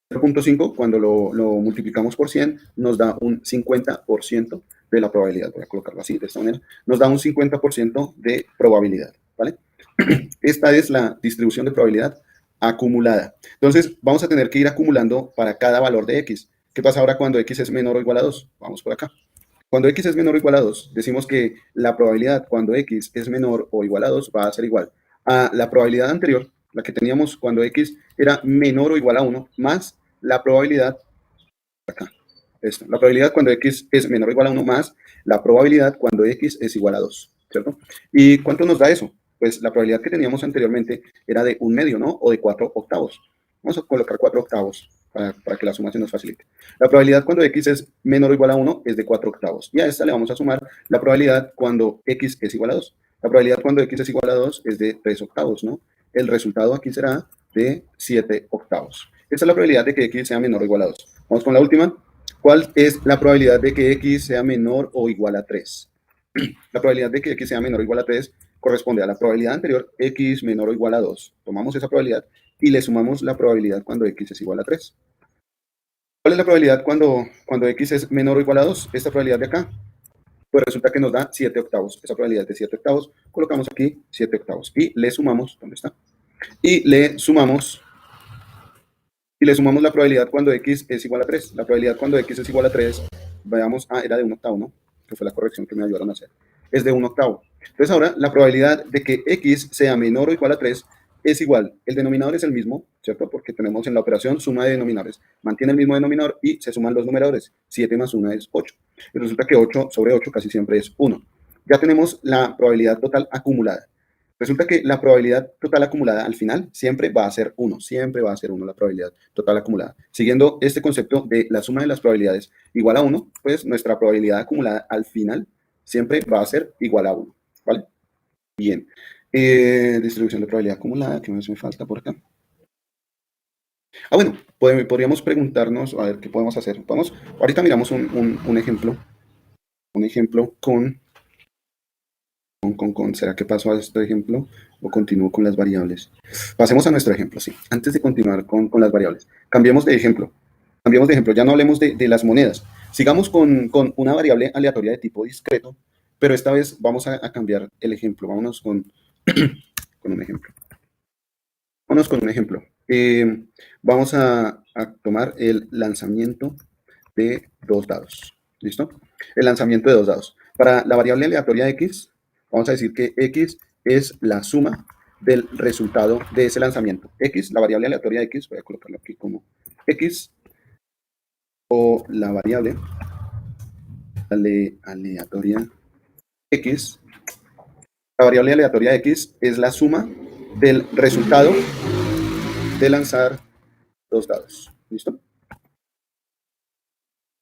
S1: 0.5, cuando lo multiplicamos por 100, nos da un 50% de la probabilidad. Voy a colocarlo así, de esta manera. Nos da un 50% de probabilidad, ¿vale? Esta es la distribución de probabilidad acumulada. Entonces, vamos a tener que ir acumulando para cada valor de x. ¿Qué pasa ahora cuando x es menor o igual a 2? Vamos por acá. Cuando x es menor o igual a 2, decimos que la probabilidad cuando x es menor o igual a 2 va a ser igual a la probabilidad anterior, la que teníamos cuando x era menor o igual a 1, más la probabilidad, acá, esto, la probabilidad cuando x es menor o igual a 1 más la probabilidad cuando x es igual a 2, ¿cierto? ¿Y cuánto nos da eso? Pues la probabilidad que teníamos anteriormente era de 1/2, ¿no? O de 4/8. Vamos a colocar 4/8 para que la suma se nos facilite. La probabilidad cuando x es menor o igual a 1 es de 4/8. Y a esta le vamos a sumar la probabilidad cuando x es igual a 2. La probabilidad cuando x es igual a 2 es de 3/8, ¿no? El resultado aquí será de 7/8. Esta es la probabilidad de que x sea menor o igual a 2. Vamos con la última. ¿Cuál es la probabilidad de que x sea menor o igual a 3? La probabilidad de que x sea menor o igual a 3 corresponde a la probabilidad anterior, x menor o igual a 2. Tomamos esa probabilidad y le sumamos la probabilidad cuando x es igual a 3. ¿Cuál es la probabilidad cuando x es menor o igual a 2? Esta probabilidad de acá. Pues resulta que nos da 7/8. Esa probabilidad de 7/8, colocamos aquí 7/8 y le sumamos, ¿dónde está? Y le sumamos la probabilidad cuando x es igual a 3. La probabilidad cuando x es igual a 3, veamos, era de 1/8, ¿no? Que fue la corrección que me ayudaron a hacer. Es de 1/8. Entonces ahora la probabilidad de que x sea menor o igual a 3 es igual. El denominador es el mismo, ¿cierto? Porque tenemos en la operación suma de denominadores. Mantiene el mismo denominador y se suman los numeradores. 7 más 1 es 8. Y resulta que 8 sobre 8 casi siempre es 1. Ya tenemos la probabilidad total acumulada. Resulta que la probabilidad total acumulada al final siempre va a ser 1, siempre va a ser 1 la probabilidad total acumulada. Siguiendo este concepto de la suma de las probabilidades igual a 1, pues nuestra probabilidad acumulada al final siempre va a ser igual a 1, ¿vale? Bien. Distribución de probabilidad acumulada, ¿qué más me falta por acá? Bueno, podríamos preguntarnos, a ver, ¿qué podemos hacer? Ahorita miramos un ejemplo ¿será que paso a este ejemplo o continúo con las variables? Pasemos a nuestro ejemplo, sí. Antes de continuar con las variables, cambiemos de ejemplo, ya no hablemos de las monedas. Sigamos con una variable aleatoria de tipo discreto, pero esta vez vamos a cambiar el ejemplo. Vámonos con un ejemplo. Vamos a tomar el lanzamiento de 2 dados. ¿Listo? El lanzamiento de 2 dados. Para la variable aleatoria x, vamos a decir que x es la suma del resultado de ese lanzamiento. X, la variable aleatoria x, voy a colocarlo aquí como x, o la variable aleatoria x. La variable aleatoria x es la suma del resultado de lanzar 2 dados. ¿Listo?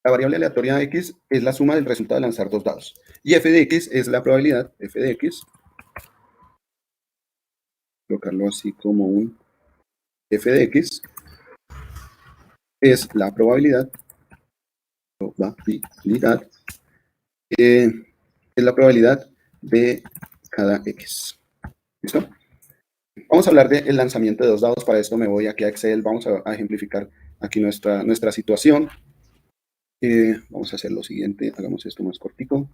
S1: La variable aleatoria x es la suma del resultado de lanzar 2 dados. Y f de x es la probabilidad, f de x, colocarlo así como un f de x, es la probabilidad, es la probabilidad de cada x. ¿Listo? Vamos a hablar del lanzamiento de 2 dados. Para esto me voy aquí a Excel. Vamos a ejemplificar aquí nuestra situación. Vamos a hacer lo siguiente. Hagamos esto más cortico.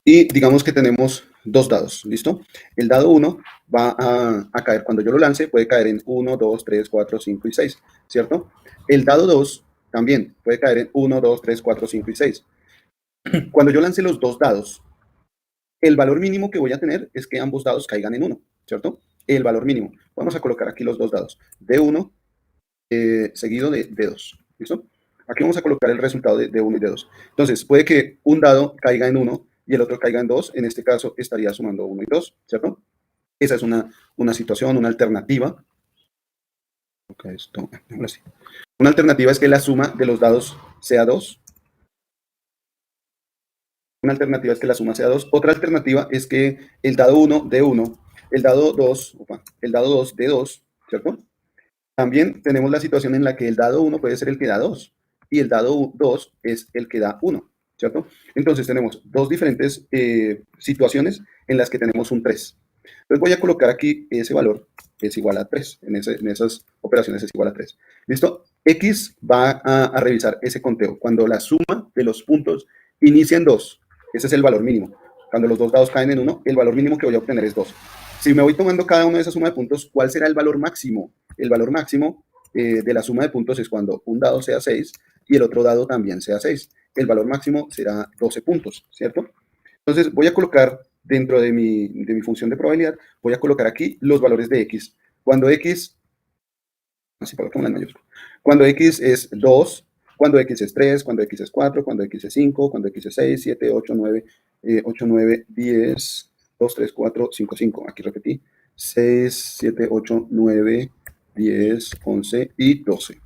S1: Y digamos que tenemos 2 dados. ¿Listo? El dado 1 va a caer. Cuando yo lo lance, puede caer en 1, 2, 3, 4, 5 y 6. ¿Cierto? El dado 2 también puede caer en 1, 2, 3, 4, 5 y 6. Cuando yo lance los 2 dados, el valor mínimo que voy a tener es que ambos dados caigan en 1, ¿cierto? El valor mínimo. Vamos a colocar aquí los 2 dados. De 1 seguido de 2. ¿Listo? Aquí vamos a colocar el resultado de 1 y de 2. Entonces, puede que un dado caiga en 1 y el otro caiga en 2. En este caso, estaría sumando 1 y 2, ¿cierto? Esa es una situación, una alternativa. Esto, ahora sí. Una alternativa es que la suma de los dados sea 2. Una alternativa es que la suma sea 2. Otra alternativa es que el dado 1 de 1, el dado 2 de 2, ¿cierto? También tenemos la situación en la que el dado 1 puede ser el que da 2 y el dado 2 es el que da 1, ¿cierto? Entonces tenemos dos diferentes situaciones en las que tenemos un 3. Entonces voy a colocar aquí ese valor es igual a 3. En esas operaciones es igual a 3. ¿Listo? X va a revisar ese conteo. Cuando la suma de los puntos inicia en 2, ese es el valor mínimo. Cuando los 2 dados caen en 1, el valor mínimo que voy a obtener es 2. Si me voy tomando cada una de esas sumas de puntos, ¿cuál será el valor máximo? El valor máximo de la suma de puntos es cuando un dado sea 6 y el otro dado también sea 6. El valor máximo será 12 puntos, ¿cierto? Entonces voy a colocar dentro de mi función de probabilidad, voy a colocar aquí los valores de x. Cuando x, así colocamos en mayúscula, cuando x es 2, cuando x es 3, cuando x es 4, cuando x es 5, cuando x es 6, 7, 8, 9, 10, 2, 3, 4, 5, 5. Aquí repetí. 6, 7, 8, 9, 10, 11 y 12.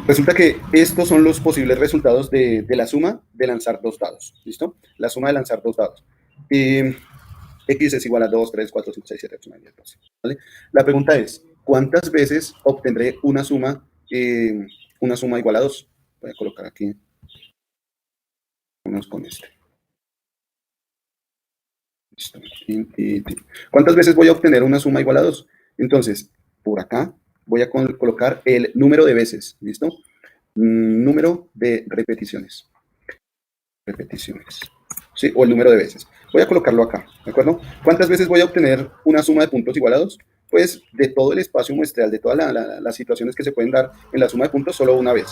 S1: Resulta que estos son los posibles resultados de la suma de lanzar 2 dados. ¿Listo? La suma de lanzar 2 dados. X es igual a 2, 3, 4, 5, 6, 7, 8, 9, 10, 12. ¿Vale? La pregunta es, ¿cuántas veces obtendré una suma igual a 2? Voy a colocar aquí. Vamos con este. Listo. ¿Cuántas veces voy a obtener una suma igual a 2? Entonces, por acá voy a colocar el número de veces. ¿Listo? Número de repeticiones. ¿Sí? O el número de veces. Voy a colocarlo acá, ¿de acuerdo? ¿Cuántas veces voy a obtener una suma de puntos igual a 2? Pues de todo el espacio muestreal, de todas las situaciones que se pueden dar en la suma de puntos, solo una vez.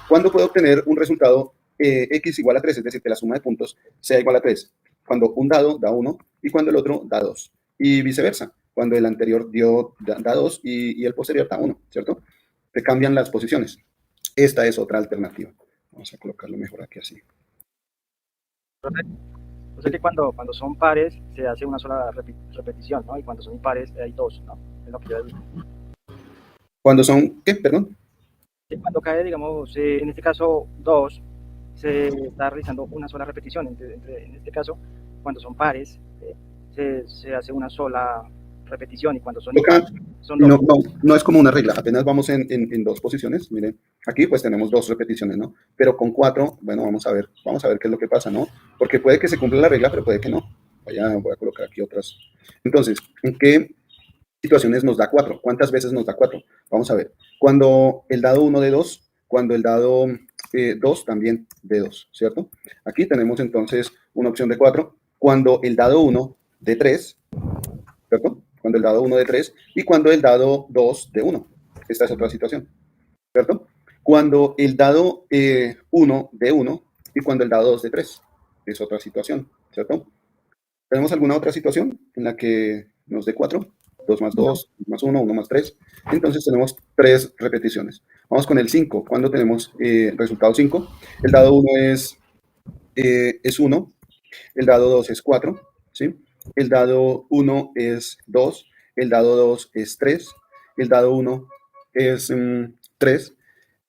S1: ¿Cuándo puedo obtener un resultado x igual a 3? Es decir, que la suma de puntos sea igual a 3. Cuando un dado da 1 y cuando el otro da 2. Y viceversa, cuando el anterior da 2 y el posterior da 1, ¿cierto? Se cambian las posiciones. Esta es otra alternativa. Vamos a colocarlo mejor aquí así.
S3: O sea que cuando son pares se hace una sola repetición, ¿no? Y cuando son impares hay 2, ¿no? Es lo que yo digo.
S1: ¿Cuándo son qué? Perdón.
S3: Cuando cae, digamos, en este caso 2, se está realizando una sola repetición. En este caso, cuando son pares, se hace una sola repetición y cuando son impares, son 2.
S1: No es como una regla, apenas vamos en 2 posiciones. Miren, aquí pues tenemos 2 repeticiones, ¿no? Pero con 4, bueno, vamos a ver qué es lo que pasa, ¿no? Porque puede que se cumpla la regla, pero puede que no. Voy a colocar aquí otras. Entonces, ¿en qué situaciones nos da 4? ¿Cuántas veces nos da 4? Vamos a ver. Cuando el dado 1 de 2, cuando el dado 2 también de 2, ¿cierto? Aquí tenemos entonces una opción de 4. Cuando el dado 1 de 3, ¿cierto? Cuando el dado 1 de 3 y cuando el dado 2 de 1. esta es otra situación, ¿cierto? Cuando el dado 1 de 1 y cuando el dado 2 de 3 es otra situación, ¿cierto? ¿Tenemos alguna otra situación en la que nos dé 4? 2 más 2, más 1, 1 más 3. Entonces tenemos 3 repeticiones. Vamos con el 5. ¿Cuándo tenemos resultado 5? El dado 1 es 1, el dado 2 es 4, ¿sí? El dado 1 es 2, el dado 2 es 3, el dado 1 es 3,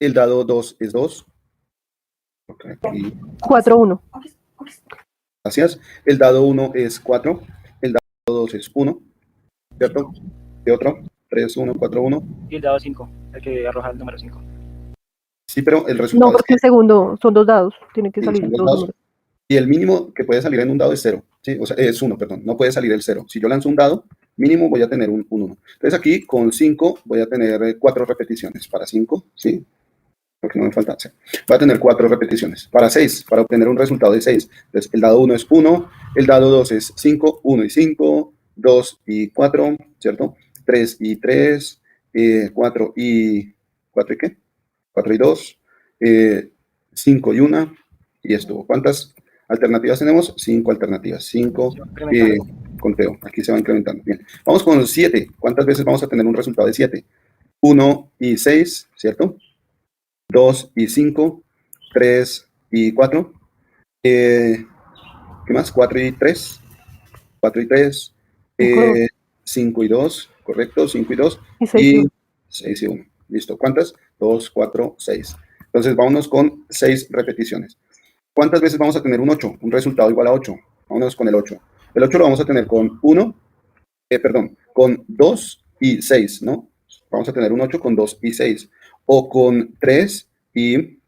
S1: el dado 2 es 2. Okay,
S2: 4-1.
S1: gracias. El dado 1 es 4, el dado 2 es 1, ¿cierto? ¿Qué otro? 3, 1, 4, 1.
S3: Y el dado 5, el que arroja el número 5.
S1: Sí, pero el resultado
S2: No, porque el segundo son 2 dados. Tienen que
S1: sí,
S2: salir
S1: son
S2: 2
S1: dos dados.
S2: números.
S1: Y el mínimo que puede salir en un dado es 0, ¿sí? O sea, es 1, perdón, no puede salir el 0. Si yo lanzo un dado, mínimo voy a tener un 1. Entonces aquí con 5 voy a tener 4 repeticiones. Para 5, ¿sí? Porque no me falta. Sí. Voy a tener 4 repeticiones. Para 6, para obtener un resultado de 6. Entonces el dado 1 es 1, el dado 2 es 5, 1 y 5, 2 y 4, ¿cierto? 3 y 3, 4 y... ¿4 y qué? 4 y 2, 5 y 1, y esto. ¿Cuántas alternativas tenemos? 5 alternativas. 5, conteo. Aquí se va incrementando. Bien. Vamos con 7. ¿Cuántas veces vamos a tener un resultado de 7? 1 y 6, ¿cierto? 2 y 5, 3 y 4. ¿Qué más? 4 y 3. 4 y 3. 5 y 2, correcto. 5 y 2.
S2: Y 6 y 1.
S1: 6 y 1. Listo. ¿Cuántas? 2, 4, 6. Entonces, vámonos con 6 repeticiones. ¿Cuántas veces vamos a tener un 8? Un resultado igual a 8. Vámonos con el 8. El 8 lo vamos a tener con 1, con 2 y 6, ¿no? Vamos a tener un 8 con 2 y 6. O con 3 y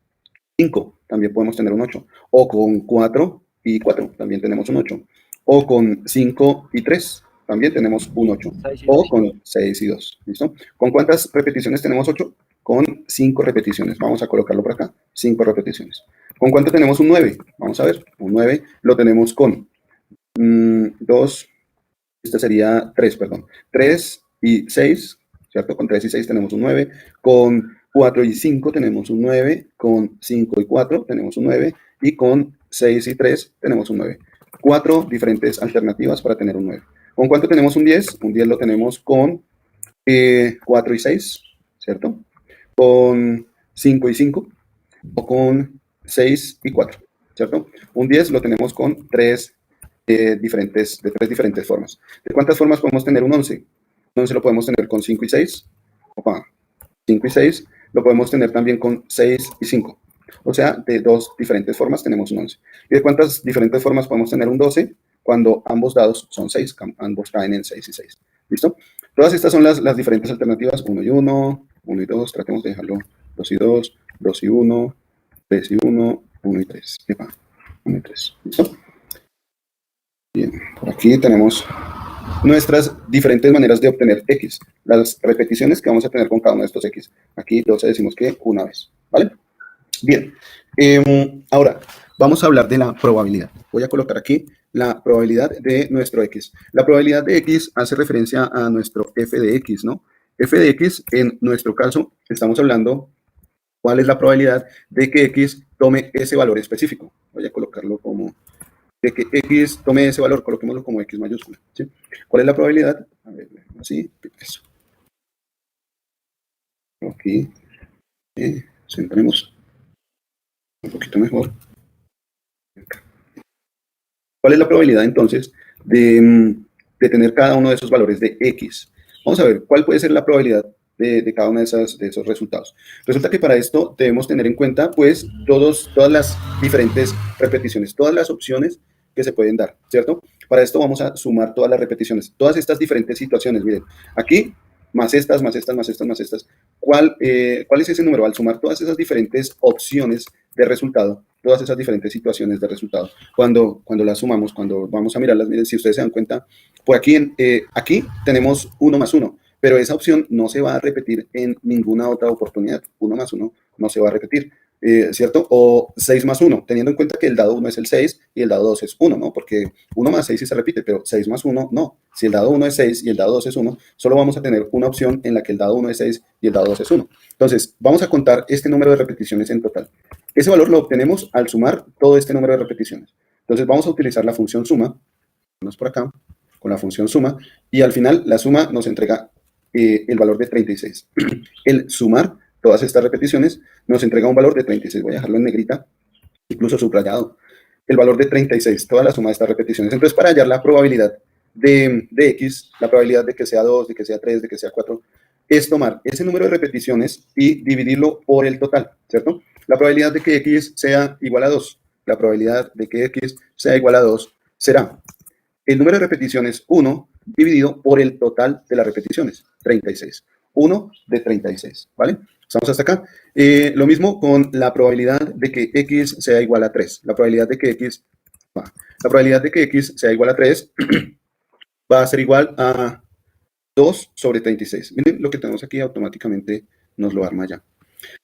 S1: 5, también podemos tener un 8. O con 4 y 4, también tenemos un 8. O con 5 y 3, también tenemos un 8. O con 6 y 2, ¿listo? ¿Con cuántas repeticiones tenemos 8? Con 5 repeticiones. Vamos a colocarlo por acá, 5 repeticiones. ¿Con cuánto tenemos un 9? Vamos a ver, un 9 lo tenemos con 2, este sería 3, perdón. 3 y 6, ¿cierto? Con 3 y 6 tenemos un 9. Con 4 y 5 tenemos un 9. Con 5 y 4 tenemos un 9. Y con 6 y 3 tenemos un 9. 4 diferentes alternativas para tener un 9. ¿Con cuánto tenemos un 10? Un 10 lo tenemos con 4 y 6, ¿cierto? Con 5 y 5 o con 6 y 4, ¿cierto? Un 10 lo tenemos con 3 diferentes formas. ¿De cuántas formas podemos tener un 11? Un 11 lo podemos tener con 5 y 6. Opa, 5 y 6 lo podemos tener también con 6 y 5. O sea, de 2 diferentes formas tenemos un 11. ¿Y de cuántas diferentes formas podemos tener un 12? Cuando ambos dados son 6, ambos caen en 6 y 6. ¿Listo? Todas estas son las diferentes alternativas, 1 y 1, 1 y 2, tratemos de dejarlo 2 y 2, 2 y 1, 3 y 1, 1 y 3. Epa, 1 y 3. ¿Listo? Bien, por aquí tenemos nuestras diferentes maneras de obtener X. Las repeticiones que vamos a tener con cada uno de estos X. Aquí 12 decimos que una vez, ¿vale? Bien, ahora vamos a hablar de la probabilidad. Voy a colocar aquí la probabilidad de nuestro X. La probabilidad de X hace referencia a nuestro f de X, ¿no? F de X, en nuestro caso, estamos hablando cuál es la probabilidad de que X tome ese valor específico. Voy a colocarlo como de que X tome ese valor, coloquémoslo como X mayúscula, ¿sí? ¿Cuál es la probabilidad? A ver, así, eso. Aquí, centremos un poquito mejor. ¿Cuál es la probabilidad entonces de tener cada uno de esos valores de X? Vamos a ver, ¿cuál puede ser la probabilidad de cada uno de esos resultados? Resulta que para esto debemos tener en cuenta, pues, todas las diferentes repeticiones, todas las opciones que se pueden dar, ¿cierto? Para esto vamos a sumar todas las repeticiones, todas estas diferentes situaciones. Miren, aquí, más estas, más estas, más estas, más estas. ¿Cuál es ese número? Al sumar todas esas diferentes opciones de resultado, todas esas diferentes situaciones de resultado, cuando las sumamos, cuando vamos a mirarlas, miren, si ustedes se dan cuenta, por aquí, aquí tenemos 1 más 1, pero esa opción no se va a repetir en ninguna otra oportunidad. 1 más 1 no se va a repetir. ¿cierto? O 6 más 1, teniendo en cuenta que el dado 1 es el 6 y el dado 2 es 1, ¿no? Porque 1 más 6 sí se repite, pero 6 más 1 no. Si el dado 1 es 6 y el dado 2 es 1, solo vamos a tener una opción en la que el dado 1 es 6 y el dado 2 es 1. Entonces, vamos a contar este número de repeticiones en total. Ese valor lo obtenemos al sumar todo este número de repeticiones. Entonces, vamos a utilizar la función suma, vamos por acá, con la función suma, y al final la suma nos entrega el valor de 36. El sumar todas estas repeticiones nos entrega un valor de 36. Voy a dejarlo en negrita, incluso subrayado. El valor de 36, toda la suma de estas repeticiones. Entonces, para hallar la probabilidad de X, la probabilidad de que sea 2, de que sea 3, de que sea 4, es tomar ese número de repeticiones y dividirlo por el total, ¿cierto? La probabilidad de que X sea igual a 2, la probabilidad de que X sea igual a 2 será el número de repeticiones 1 dividido por el total de las repeticiones, 36. 1 de 36, ¿vale? Estamos hasta acá. Lo mismo con la probabilidad de que X sea igual a 3. La probabilidad de que X sea igual a 3 va a ser igual a 2 sobre 36. Miren lo que tenemos aquí, automáticamente nos lo arma ya.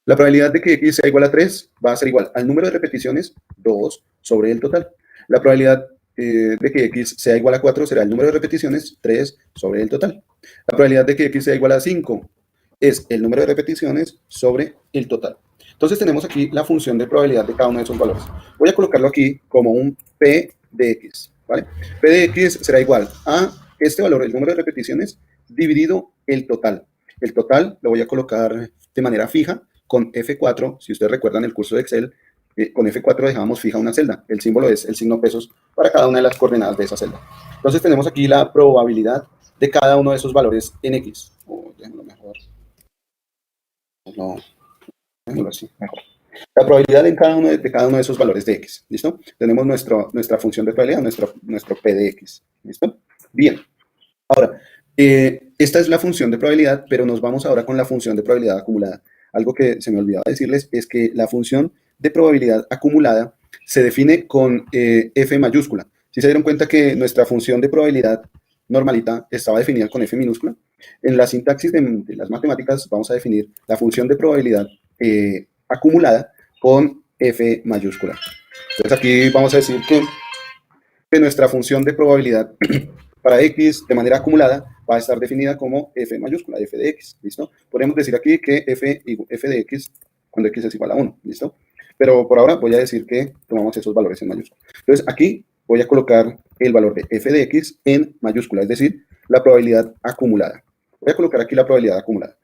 S1: La probabilidad de que X sea igual a 3 va a ser igual al número de repeticiones, 2 sobre el total. La probabilidad de que X sea igual a 4 será el número de repeticiones, 3 sobre el total. La probabilidad de que X sea igual a 5 es el número de repeticiones sobre el total. Entonces tenemos aquí la función de probabilidad de cada uno de esos valores. Voy a colocarlo aquí como un P de X, ¿vale? P de X será igual a este valor, el número de repeticiones, dividido el total. El total lo voy a colocar de manera fija con F4. Si ustedes recuerdan el curso de Excel, con F4 dejábamos fija una celda. El símbolo es el signo pesos para cada una de las coordenadas de esa celda. Entonces tenemos aquí la probabilidad de cada uno de esos valores en X. Déjenlo mejor. Déjenlo así, mejor. La probabilidad de cada uno de esos valores de X. ¿Listo? Tenemos nuestra función de probabilidad, nuestro P de X. ¿Listo? Bien. Ahora, esta es la función de probabilidad, pero nos vamos ahora con la función de probabilidad acumulada. Algo que se me olvidaba decirles es que la función de probabilidad acumulada se define con F mayúscula. ¿Sí se dieron cuenta que nuestra función de probabilidad normalita estaba definida con F minúscula? En la sintaxis de las matemáticas vamos a definir la función de probabilidad acumulada con F mayúscula. Entonces aquí vamos a decir que nuestra función de probabilidad para X de manera acumulada va a estar definida como F mayúscula, F de X, ¿listo? Podemos decir aquí que F de X cuando X es igual a 1, ¿listo? Pero por ahora voy a decir que tomamos esos valores en mayúscula. Entonces aquí voy a colocar el valor de F de X en mayúscula, es decir, la probabilidad acumulada. Voy a colocar aquí la probabilidad acumulada.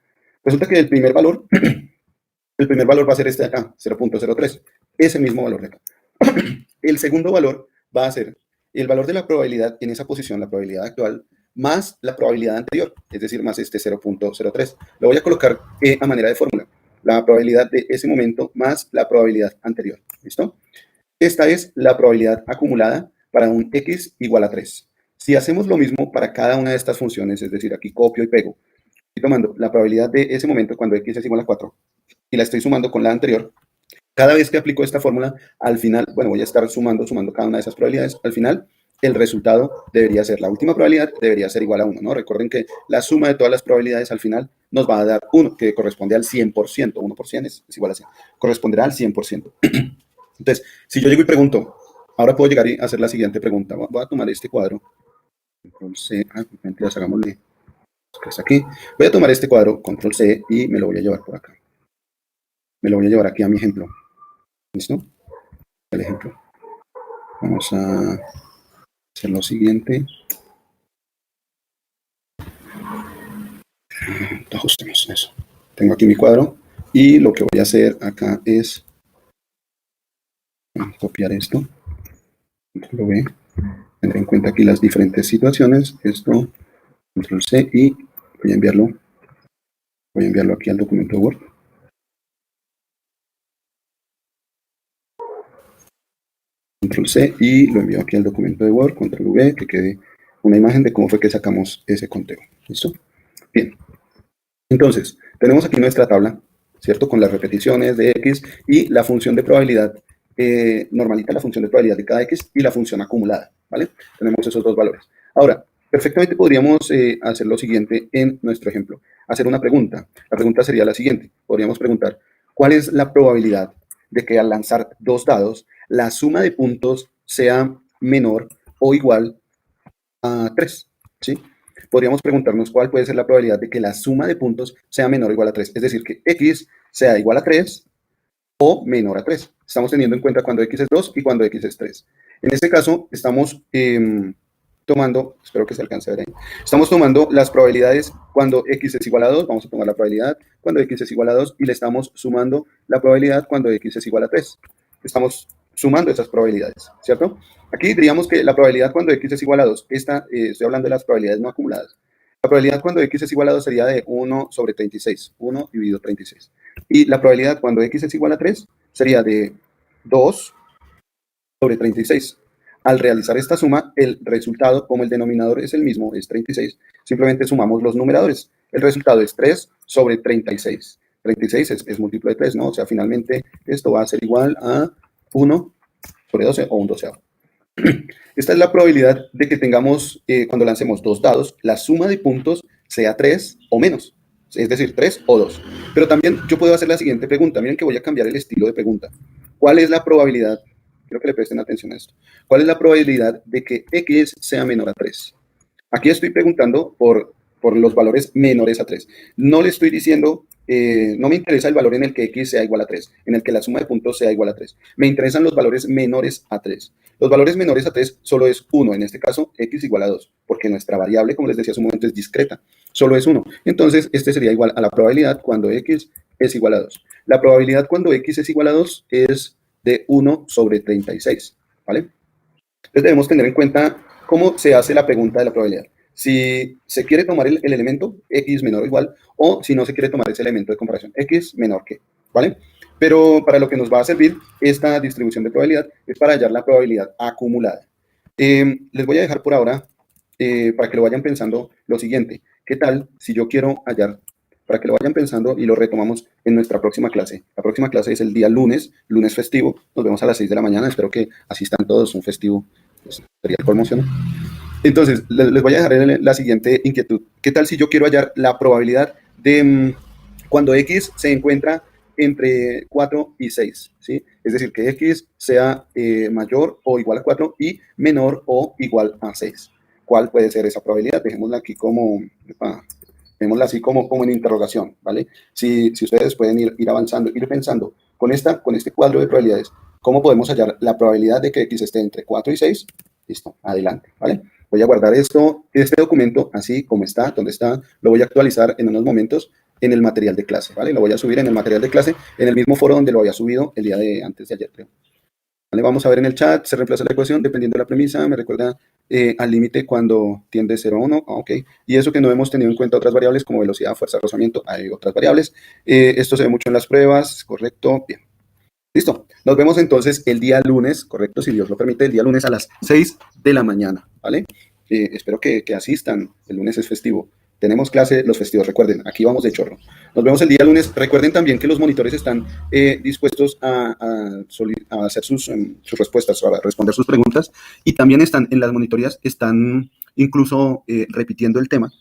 S1: Resulta que el primer valor va a ser este de acá, 0.03, ese mismo valor de acá. El segundo valor va a ser el valor de la probabilidad en esa posición, la probabilidad actual, más la probabilidad anterior, es decir, más este 0.03. Lo voy a colocar a manera de fórmula. La probabilidad de ese momento más la probabilidad anterior. ¿Listo? Esta es la probabilidad acumulada para un X igual a 3. Si hacemos lo mismo para cada una de estas funciones, es decir, aquí copio y pego, estoy tomando la probabilidad de ese momento cuando X es igual a 4 y la estoy sumando con la anterior. Cada vez que aplico esta fórmula, al final, bueno, voy a estar sumando cada una de esas probabilidades. Al final, el resultado debería ser, la última probabilidad debería ser igual a 1, ¿no? Recuerden que la suma de todas las probabilidades al final nos va a dar 1, que corresponde al 100%. 1% es igual a 100. Corresponderá al 100%. Entonces, si yo llego y pregunto, ahora puedo llegar y hacer la siguiente pregunta. Voy a tomar este cuadro. Control C. Mentiras, hagámosle. Está aquí. Voy a tomar este cuadro, Control C, y me lo voy a llevar por acá. Me lo voy a llevar aquí a mi ejemplo. ¿Listo? El ejemplo. Vamos a hacer lo siguiente. Ajustemos eso. Tengo aquí mi cuadro y lo que voy a hacer acá es copiar esto. Control V. Tendré en cuenta aquí las diferentes situaciones. Esto, Control C, y voy a enviarlo aquí al documento de Word. Control C y lo envío aquí al documento de Word, Control V, que quede una imagen de cómo fue que sacamos ese conteo. ¿Listo? Bien. Entonces, tenemos aquí nuestra tabla, ¿cierto? Con las repeticiones de X y la función de probabilidad normalita, la función de probabilidad de cada X y la función acumulada, ¿vale? Tenemos esos dos valores. Ahora, perfectamente podríamos hacer lo siguiente en nuestro ejemplo. Hacer una pregunta. La pregunta sería la siguiente. Podríamos preguntar, ¿cuál es la probabilidad de que al lanzar dos dados, la suma de puntos sea menor o igual a 3, ¿sí? Podríamos preguntarnos cuál puede ser la probabilidad de que la suma de puntos sea menor o igual a 3, es decir, que x sea igual a 3 o menor a 3. Estamos teniendo en cuenta cuando x es 2 y cuando x es 3. En este caso, estamos tomando, espero que se alcance a ver ahí, estamos tomando las probabilidades cuando x es igual a 2, vamos a tomar la probabilidad cuando x es igual a 2 y le estamos sumando la probabilidad cuando x es igual a 3. Estamos sumando esas probabilidades, ¿cierto? Aquí diríamos que la probabilidad cuando x es igual a 2, estoy hablando de las probabilidades no acumuladas. La probabilidad cuando x es igual a 2 sería de 1 sobre 36, 1 dividido 36. Y la probabilidad cuando x es igual a 3 sería de 2 sobre 36. Al realizar esta suma, el resultado, como el denominador es el mismo, es 36, simplemente sumamos los numeradores. El resultado es 3 sobre 36. 36 es múltiplo de 3, ¿no? O sea, finalmente esto va a ser igual a 1 sobre 12 o un doceavo. Esta es la probabilidad de que tengamos, cuando lancemos dos dados, la suma de puntos sea 3 o menos, es decir, 3 o 2. Pero también yo puedo hacer la siguiente pregunta. Miren que voy a cambiar el estilo de pregunta. ¿Cuál es la probabilidad? Quiero que le presten atención a esto. ¿Cuál es la probabilidad de que x sea menor a 3? Aquí estoy preguntando por los valores menores a 3. No le estoy diciendo, no me interesa el valor en el que x sea igual a 3, en el que la suma de puntos sea igual a 3. Me interesan los valores menores a 3. Los valores menores a 3 solo es 1, en este caso x igual a 2, porque nuestra variable, como les decía hace un momento, es discreta, solo es 1. Entonces, este sería igual a la probabilidad cuando x es igual a 2. La probabilidad cuando x es igual a 2 es de 1 sobre 36, ¿vale? Entonces debemos tener en cuenta cómo se hace la pregunta de la probabilidad. Si se quiere tomar el elemento x menor o igual, o si no se quiere tomar ese elemento de comparación, x menor que, ¿vale? Pero para lo que nos va a servir esta distribución de probabilidad es para hallar la probabilidad acumulada. Les voy a dejar por ahora, para que lo vayan pensando, lo siguiente. ¿Qué tal si yo quiero hallar, para que lo vayan pensando y lo retomamos en nuestra próxima clase? La próxima clase es el día lunes festivo. Nos vemos a las 6 de la mañana. Espero que asistan todos, un festivo. Pues, sería el colmo, ¿no? Entonces, les voy a dejar la siguiente inquietud. ¿Qué tal si yo quiero hallar la probabilidad de cuando x se encuentra entre 4 y 6? ¿Sí? Es decir, que x sea mayor o igual a 4 y menor o igual a 6. ¿Cuál puede ser esa probabilidad? Dejémosla aquí dejémosla así como en interrogación, ¿vale? Si ustedes pueden ir avanzando, ir pensando con este cuadro de probabilidades, ¿cómo podemos hallar la probabilidad de que x esté entre 4 y 6? Listo, adelante, ¿vale? Voy a guardar este documento así como está, donde está, lo voy a actualizar en unos momentos en el material de clase, ¿vale? Lo voy a subir en el material de clase, en el mismo foro donde lo había subido el día de antes de ayer, creo. ¿Vale? Vamos a ver en el chat, se reemplaza la ecuación dependiendo de la premisa, me recuerda al límite cuando tiende 0 a 1, ok. Y eso que no hemos tenido en cuenta otras variables como velocidad, fuerza, rozamiento, hay otras variables. Esto se ve mucho en las pruebas, correcto, bien. Listo, nos vemos entonces el día lunes, correcto, si Dios lo permite, el día lunes a las 6 de la mañana, ¿vale? Espero que asistan, el lunes es festivo. Tenemos clase los festivos, recuerden, aquí vamos de chorro. Nos vemos el día lunes. Recuerden también que los monitores están dispuestos a hacer sus respuestas, a responder sus preguntas. Y también están en las monitorías, están incluso repitiendo el tema